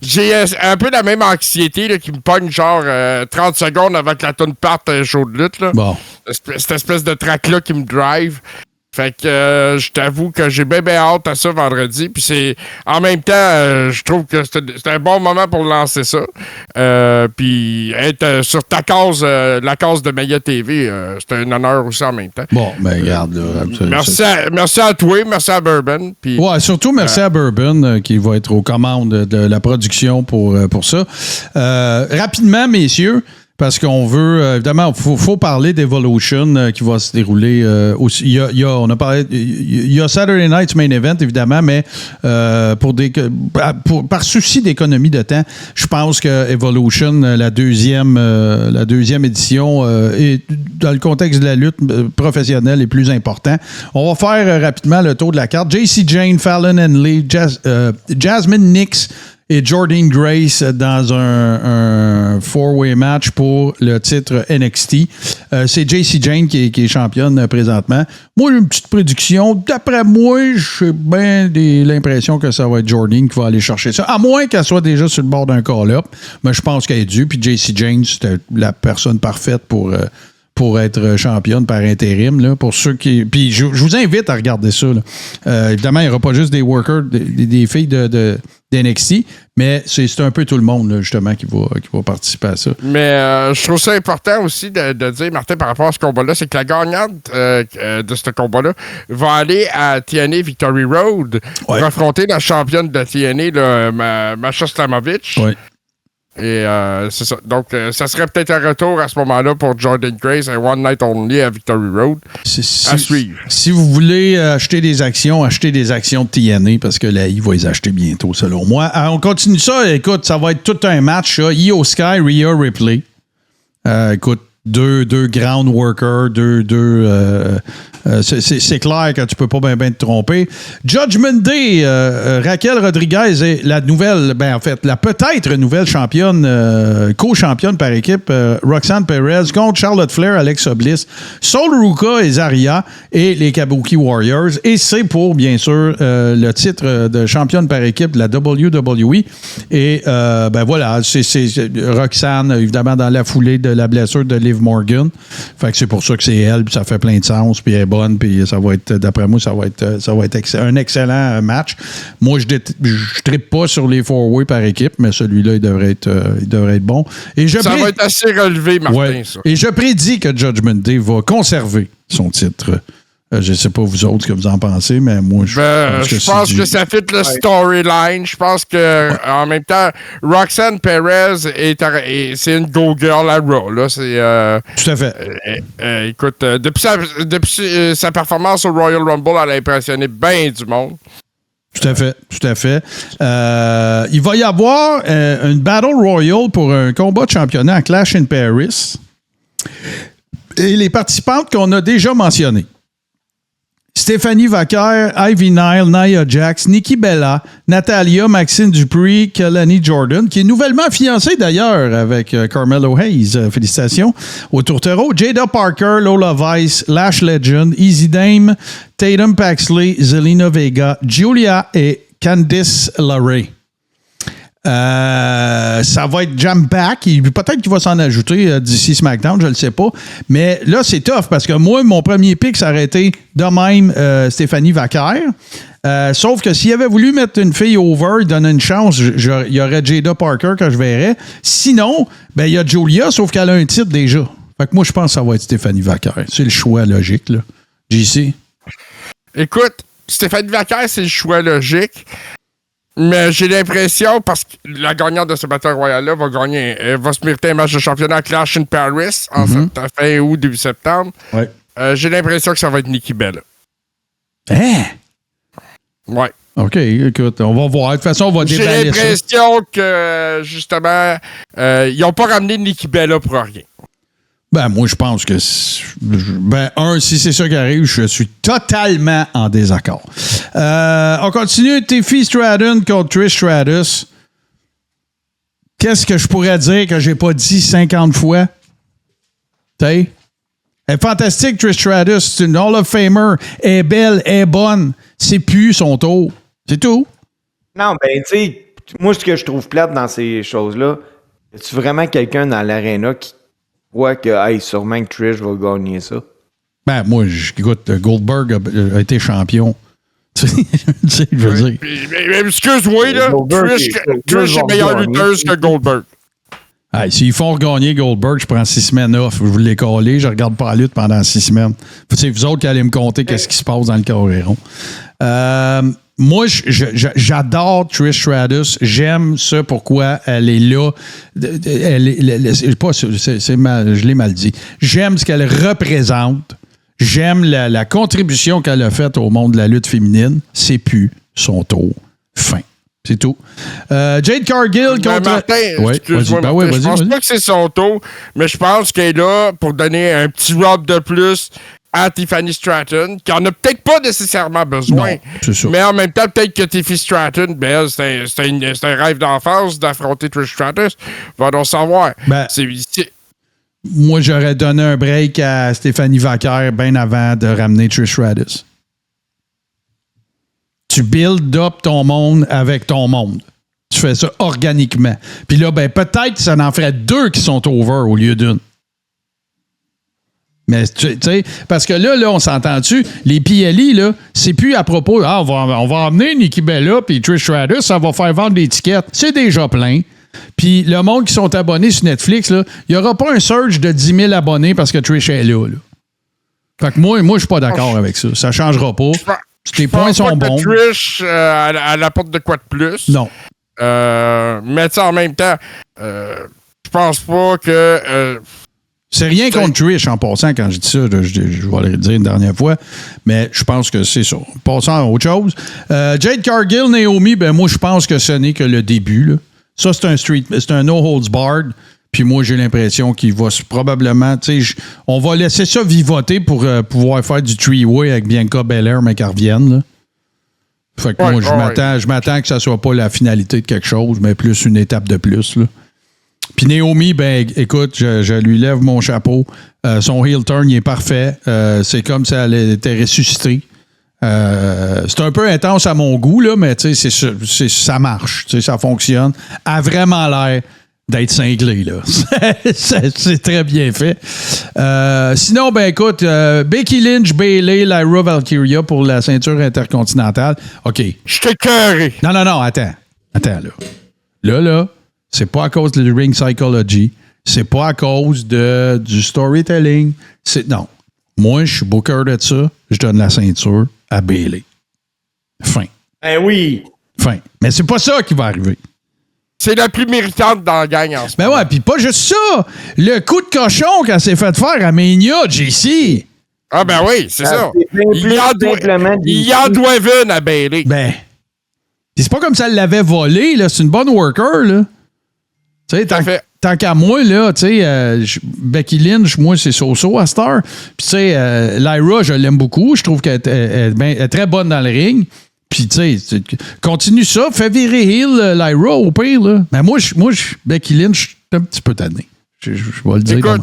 j'ai un peu la même anxiété là, qui me pogne genre 30 secondes avant que la toune parte show de lutte. Là. Bon. Cette espèce de track-là qui me drive. Fait que je t'avoue que j'ai bien hâte à ça vendredi. Puis c'est en même temps, je trouve que c'est un bon moment pour lancer ça. Puis être sur ta case, la case de Maya TV, c'est un honneur aussi en même temps. Bon, ben regarde. Là, merci à toi, merci à Bourbon. Puis, ouais, surtout merci à Bourbon qui va être aux commandes de la production pour ça. Rapidement, messieurs, parce qu'on veut, évidemment, il faut parler d'Evolution qui va se dérouler aussi. On a parlé, il y a Saturday Night's Main Event, évidemment, mais par souci d'économie de temps, je pense que Evolution, la deuxième édition, est, dans le contexte de la lutte professionnelle, est plus important. On va faire rapidement le tour de la carte. Jacy Jayne, Fallon Henley, Jasmine Nix et Jordynne Grace dans un four-way match pour le titre NXT. C'est Jacy Jayne qui est championne présentement. Moi, j'ai une petite prédiction. D'après moi, j'ai bien l'impression que ça va être Jordynne qui va aller chercher ça. À moins qu'elle soit déjà sur le bord d'un call-up. Mais je pense qu'elle est due. Puis Jacy Jayne, c'était la personne parfaite pour être championne par intérim. Là, pour ceux qui. Puis je vous invite à regarder ça. Là. Évidemment, il n'y aura pas juste des workers, des filles d'NXT, mais c'est un peu tout le monde, là, justement, qui va participer à ça. Mais je trouve ça important aussi de dire, Martin, par rapport à ce combat-là, c'est que la gagnante de ce combat-là va aller à TNA Victory Road pour affronter la championne de TNA, Masha Slamovich. Oui. Et c'est ça. Donc, ça serait peut-être un retour à ce moment-là pour Jordynne Grace, un One Night Only à Victory Road. À suivre. Si vous voulez acheter des actions de TNA, parce que la I va les acheter bientôt, selon moi. On continue ça. Écoute, ça va être tout un match. Io Sky, Rhea Ripley. Écoute, deux ground workers, c'est clair que tu peux pas bien te tromper. Judgment Day, Raquel Rodriguez est la nouvelle, la peut-être nouvelle championne, co-championne par équipe, Roxanne Perez contre Charlotte Flair, Alexa Bliss, Sol Ruka et Zarya et les Kabuki Warriors. Et c'est pour, bien sûr, le titre de championne par équipe de la WWE. Et voilà, c'est Roxanne, évidemment, dans la foulée de la blessure de Liv Morgan. Fait que c'est pour ça que c'est elle, puis ça fait plein de sens, puis elle est bonne, puis ça va être, d'après moi, ça va être un excellent match. Moi, je trippe pas sur les four-way par équipe, mais celui-là, il devrait être bon. Et ça va être assez relevé, Martin, ça. Et je prédis que Judgment Day va conserver son titre. Je ne sais pas vous autres ce que vous en pensez, mais moi, je pense que ça fit le storyline. Je pense que en même temps, Roxanne Perez c'est une go-girl à Raw. Là. Tout à fait. Écoute, depuis sa performance au Royal Rumble, elle a impressionné bien du monde. Tout à fait. Il va y avoir une Battle Royale pour un combat de championnat à Clash in Paris. Et les participantes qu'on a déjà mentionnées. Stéphanie Vaquer, Ivy Nile, Nia Jax, Nikki Bella, Natalia, Maxine Dupree, Kelani Jordan, qui est nouvellement fiancée d'ailleurs avec Carmelo Hayes. Félicitations. Au tourtereau, Jada Parker, Lola Vice, Lash Legend, Easy Dame, Tatum Paxley, Zelina Vega, Julia et Candice LeRae. Ça va être jam-pack. Peut-être qu'il va s'en ajouter d'ici SmackDown, je ne le sais pas. Mais là, c'est tough parce que moi, mon premier pick, ça aurait été de même Stéphanie Vaquer. Sauf que s'il avait voulu mettre une fille over, donner une chance, il y aurait Jada Parker que je verrais. Sinon, il y a Julia, sauf qu'elle a un titre déjà. Fait que moi, je pense que ça va être Stéphanie Vaquer. C'est le choix logique, là. JC? Écoute, Stéphanie Vaquer, c'est le choix logique. Mais j'ai l'impression, parce que la gagnante de ce Battle Royale-là va se mériter un match de championnat à Clash in Paris en fin août, début septembre. Ouais. J'ai l'impression que ça va être Nikki Bella. Hein? Ouais. OK, écoute, on va voir. De toute façon, on va déballer ça. J'ai l'impression que, justement, ils n'ont pas ramené Nikki Bella pour rien. Moi, je pense que... si c'est ça qui arrive, je suis totalement en désaccord. On continue. Tiffy Stratton contre Trish Stratus. Qu'est-ce que je pourrais dire que j'ai pas dit 50 fois? Elle est fantastique, Trish Stratus. C'est une Hall of Famer. Elle est belle, elle est bonne. C'est plus son tour. C'est tout. Non, tu sais, moi, ce que je trouve plate dans ces choses-là, y a-tu vraiment quelqu'un dans l'aréna qui croit que, sûrement que Trish va gagner ça? Moi, écoute, Goldberg a été champion. Tu sais, je veux dire. Mais excuse-moi, là, Trish est meilleure lutteuse que Goldberg. S'ils font regagner Goldberg, je prends 6 semaines off. Je vous l'ai collé, je regarde pas la lutte pendant 6 semaines. C'est vous autres qui allez me compter qu'est-ce qui se passe dans le Coréron. moi, j'adore Trish Stratus. J'aime ça, pourquoi elle est là. Je l'ai mal dit. J'aime ce qu'elle représente. J'aime la contribution qu'elle a faite au monde de la lutte féminine. C'est plus son tour. Fin. C'est tout. Jade Cargill contre... Martin, excuse-moi, Martin, je pense pas que c'est son tour, mais je pense qu'elle est là pour donner un petit rub de plus à Tiffany Stratton, qui en a peut-être pas nécessairement besoin. Non, c'est ça. Mais en même temps, peut-être que Tiffany Stratton, ben, c'est un rêve d'enfance d'affronter Trish Stratus. Va donc savoir. Ben, moi, j'aurais donné un break à Stéphanie Vaquer bien avant de ramener Trish Stratus. Tu build up ton monde avec ton monde. Tu fais ça organiquement. Puis là, ben, peut-être ça en ferait 2 qui sont over au lieu d'une. Mais tu sais, parce que là, on s'entend-tu, les PLI, là, c'est plus à propos, on va emmener Nikki Bella puis Trish Stratus, ça va faire vendre l'étiquette. C'est déjà plein. Puis le monde qui sont abonnés sur Netflix, il n'y aura pas un surge de 10 000 abonnés parce que Trish est là. Fait que moi je suis pas d'accord avec ça. Ça changera pas. Tes points sont bons. Trish, elle apporte de quoi de plus? Non. Mais en même temps, je pense pas que... c'est rien contre Trish en passant quand je dis ça. Je vais le dire une dernière fois. Mais je pense que c'est ça. Passons à autre chose. Jade Cargill, Naomi, ben moi, je pense que ce n'est que le début. Là. Ça, c'est un no holds barred. Puis moi, j'ai l'impression qu'il va probablement... on va laisser ça vivoter pour pouvoir faire du three-way avec Bianca Belair, mais qu'elle revienne. Là. Fait que moi, je m'attends que ça soit pas la finalité de quelque chose, mais plus une étape de plus. Là. Puis Naomi, ben écoute, je lui lève mon chapeau. Son heel turn, il est parfait. C'est comme si elle était ressuscitée. C'est un peu intense à mon goût, là, mais ça marche. Ça fonctionne. Elle a vraiment l'air d'être cinglée, là. C'est très bien fait. Sinon, ben écoute, Becky Lynch, Bayley, Lyra Valkyria pour la ceinture intercontinentale. OK. Je t'ai cœuré. Non, attends. Attends, là. Là, c'est pas à cause de ring psychology. C'est pas à cause du storytelling. Non. Moi, je suis booker de ça. Je donne la ceinture à Bayley. Fin. Ben oui. Fin. Mais c'est pas ça qui va arriver. C'est la plus méritante dans la gang en ce moment. Ben ouais, puis pas juste ça. Le coup de cochon qu'elle s'est fait faire à Mania, JC. Ah ben oui, c'est ça. Il y en doit une à Bayley. Ben, c'est pas comme si elle l'avait volé, là. C'est une bonne worker, là. Tu sais, tant qu'à moi, là, tu sais, Becky Lynch, moi, c'est so-so à cette heure. Puis, tu sais, Lyra, je l'aime beaucoup. Je trouve qu'elle est très bonne dans le ring. Puis, tu sais, continue ça. Fais virer heel Lyra au pire, là. Mais moi, Becky Lynch, je suis un petit peu tanné. Je vais le dire. Écoute,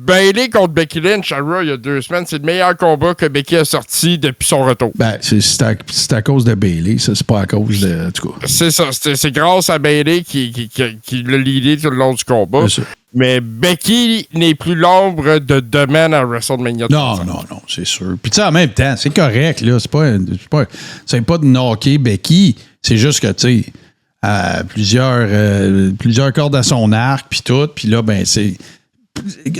Bayley contre Becky Lynch à Raw il y a 2 semaines, c'est le meilleur combat que Becky a sorti depuis son retour. Ben, c'est à cause de Bayley, ça, c'est pas à cause de... En tout cas. C'est ça, c'est grâce à Bayley qui l'a leadé tout le long du combat. Mais Becky n'est plus l'ombre de demain à WrestleMania. Non, c'est sûr. Puis tu sais, en même temps, c'est correct, là. C'est pas de knocker Becky. C'est juste que, tu sais, plusieurs cordes à son arc, puis tout. Puis là, ben, c'est...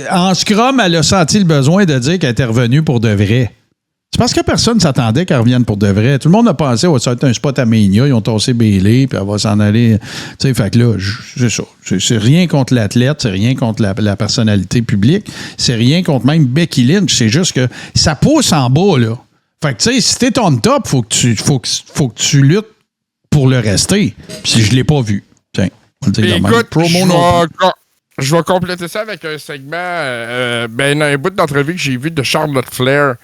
En scrum, elle a senti le besoin de dire qu'elle était revenue pour de vrai. C'est parce que personne ne s'attendait qu'elle revienne pour de vrai. Tout le monde a pensé, ça va être un spot à Mania, ils ont tassé Bayley, puis elle va s'en aller. Tu sais, fait que là, c'est ça. C'est rien contre l'athlète, c'est rien contre la personnalité publique, c'est rien contre même Becky Lynch. C'est juste que ça pousse en bas, là. Fait que, tu sais, si t'es on top, faut que tu luttes pour le rester. Puis si je l'ai pas vu. Tiens, on le dit de même. Écoute, je vais compléter ça avec un segment, un bout d'entrevue que j'ai vu de Charlotte Flair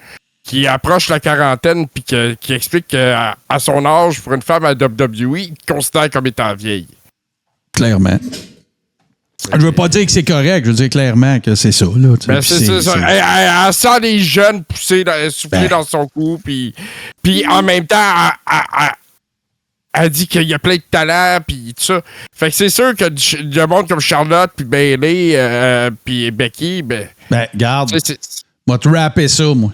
qui approche la quarantaine puis qui explique qu'à son âge, pour une femme à WWE, il considère comme étant vieille. Clairement. Je veux pas dire que c'est correct, je veux dire clairement que c'est ça. Là, ben c'est ça. Elle sent les jeunes pousser, souffler dans son cou, puis en même temps, elle dit qu'il y a plein de talent, puis tout ça. Fait que c'est sûr que du monde comme Charlotte, puis Bayley, puis Becky, ben garde. Moi, te rapper ça, moi.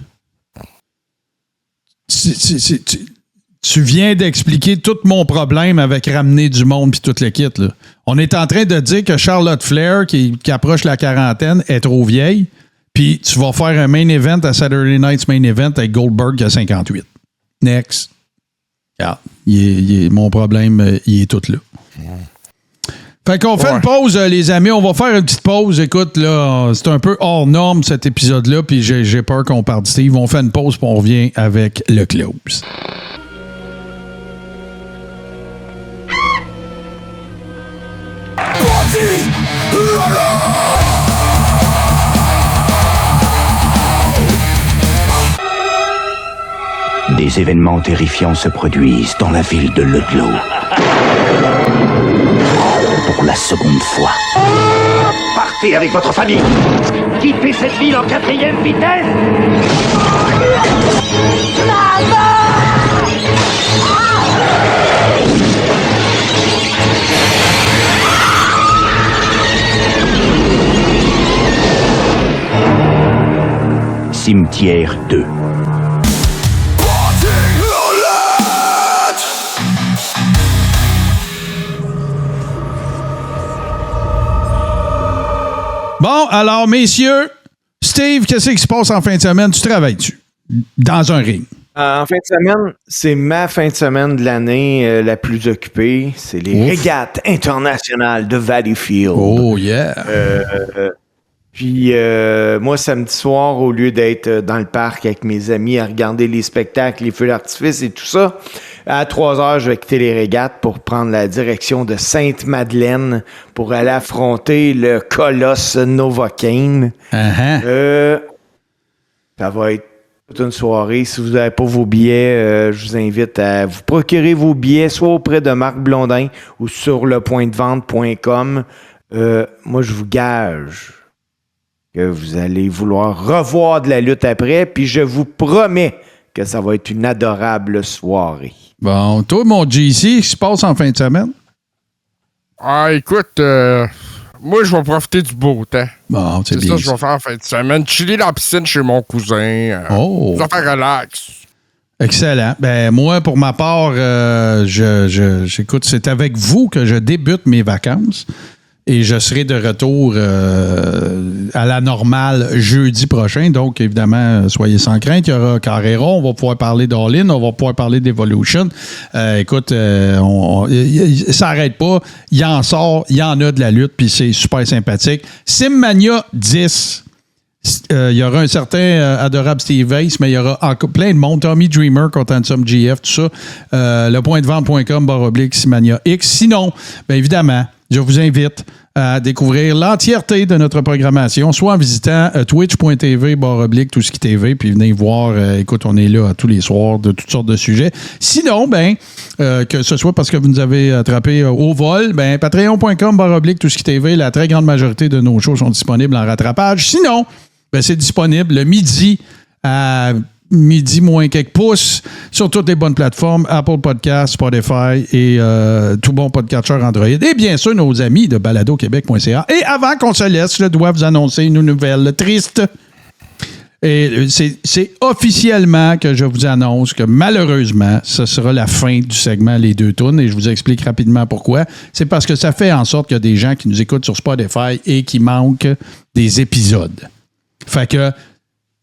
Tu viens d'expliquer tout mon problème avec ramener du monde puis toute l'équipe, là. On est en train de dire que Charlotte Flair, qui approche la quarantaine, est trop vieille, puis tu vas faire un main event à Saturday Night's Main Event avec Goldberg qui a 58. Next. Regarde, mon problème, il est tout là. Fait qu'on fait une pause, les amis. On va faire une petite pause. Écoute, là, c'est un peu hors norme cet épisode-là, puis j'ai peur qu'on parte Steve. On fait une pause, puis on revient avec le close. Des événements terrifiants se produisent dans la ville de Ludlow. Pour la seconde fois. Partez avec votre famille. Quittez cette ville en 4e vitesse. Cimetière 2. Bon, alors, messieurs, Steve, qu'est-ce qui se passe en fin de semaine? Tu travailles-tu? Dans un ring? En fin de semaine, c'est ma fin de semaine de l'année la plus occupée. C'est les régates internationales de Valleyfield. Oh, yeah! Puis moi, samedi soir, au lieu d'être dans le parc avec mes amis à regarder les spectacles, les feux d'artifice et tout ça, à 3h, je vais quitter les régates pour prendre la direction de Sainte-Madeleine pour aller affronter le colosse Novocaine. Uh-huh. Ça va être toute une soirée. Si vous n'avez pas vos billets, je vous invite à vous procurer vos billets soit auprès de Marc Blondin ou sur lepointdevente.com. Moi, je vous gage que vous allez vouloir revoir de la lutte après, puis je vous promets que ça va être une adorable soirée. Bon, toi, mon JC, qu'est-ce qui se passe en fin de semaine? Ah, écoute, moi, je vais profiter du beau temps. Bon, c'est bien ça que je vais faire en fin de semaine. Chiller dans la piscine chez mon cousin. Je vais faire relax. Excellent. Ben moi, pour ma part, j'écoute, c'est avec vous que je débute mes vacances. Et je serai de retour à la normale jeudi prochain. Donc, évidemment, soyez sans crainte. Il y aura Carrero. On va pouvoir parler d'All-In. On va pouvoir parler d'Evolution. Écoute, ça n'arrête pas. Il en sort. Il y en a de la lutte. Puis c'est super sympathique. Simmania 10. Il y aura un certain adorable Steve Weiss, mais il y aura encore plein de monde. Tommy Dreamer, Contentum GF, tout ça. lepointdevente.com// Simmania X. Sinon, bien évidemment, je vous invite à découvrir l'entièreté de notre programmation, soit en visitant twitch.tv/ tout ce qui TV, puis venez voir. Écoute, on est là tous les soirs de toutes sortes de sujets. Sinon, ben, que ce soit parce que vous nous avez attrapé au vol, ben, patreon.com/ tout ce qui TV, la très grande majorité de nos shows sont disponibles en rattrapage. Sinon, ben, c'est disponible le midi à midi moins quelques pouces sur toutes les bonnes plateformes, Apple Podcasts, Spotify et tout bon podcatcher Android. Et bien sûr, nos amis de baladoquebec.ca. Et avant qu'on se laisse, je dois vous annoncer une nouvelle triste. Et c'est officiellement que je vous annonce que malheureusement, ce sera la fin du segment Les Deux Tounes. Et je vous explique rapidement pourquoi. C'est parce que ça fait en sorte qu'il y a des gens qui nous écoutent sur Spotify et qui manquent des épisodes. Fait que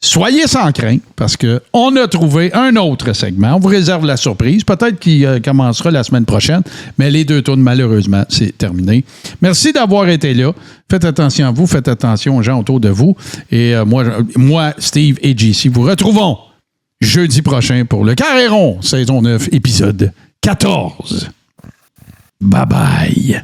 soyez sans crainte, parce qu'on a trouvé un autre segment. On vous réserve la surprise. Peut-être qu'il commencera la semaine prochaine, mais Les Deux Tounes, malheureusement, c'est terminé. Merci d'avoir été là. Faites attention à vous. Faites attention aux gens autour de vous. Et moi, Steve et JC, vous retrouvons jeudi prochain pour le Carré-Rond, saison 9, épisode 14. Bye-bye.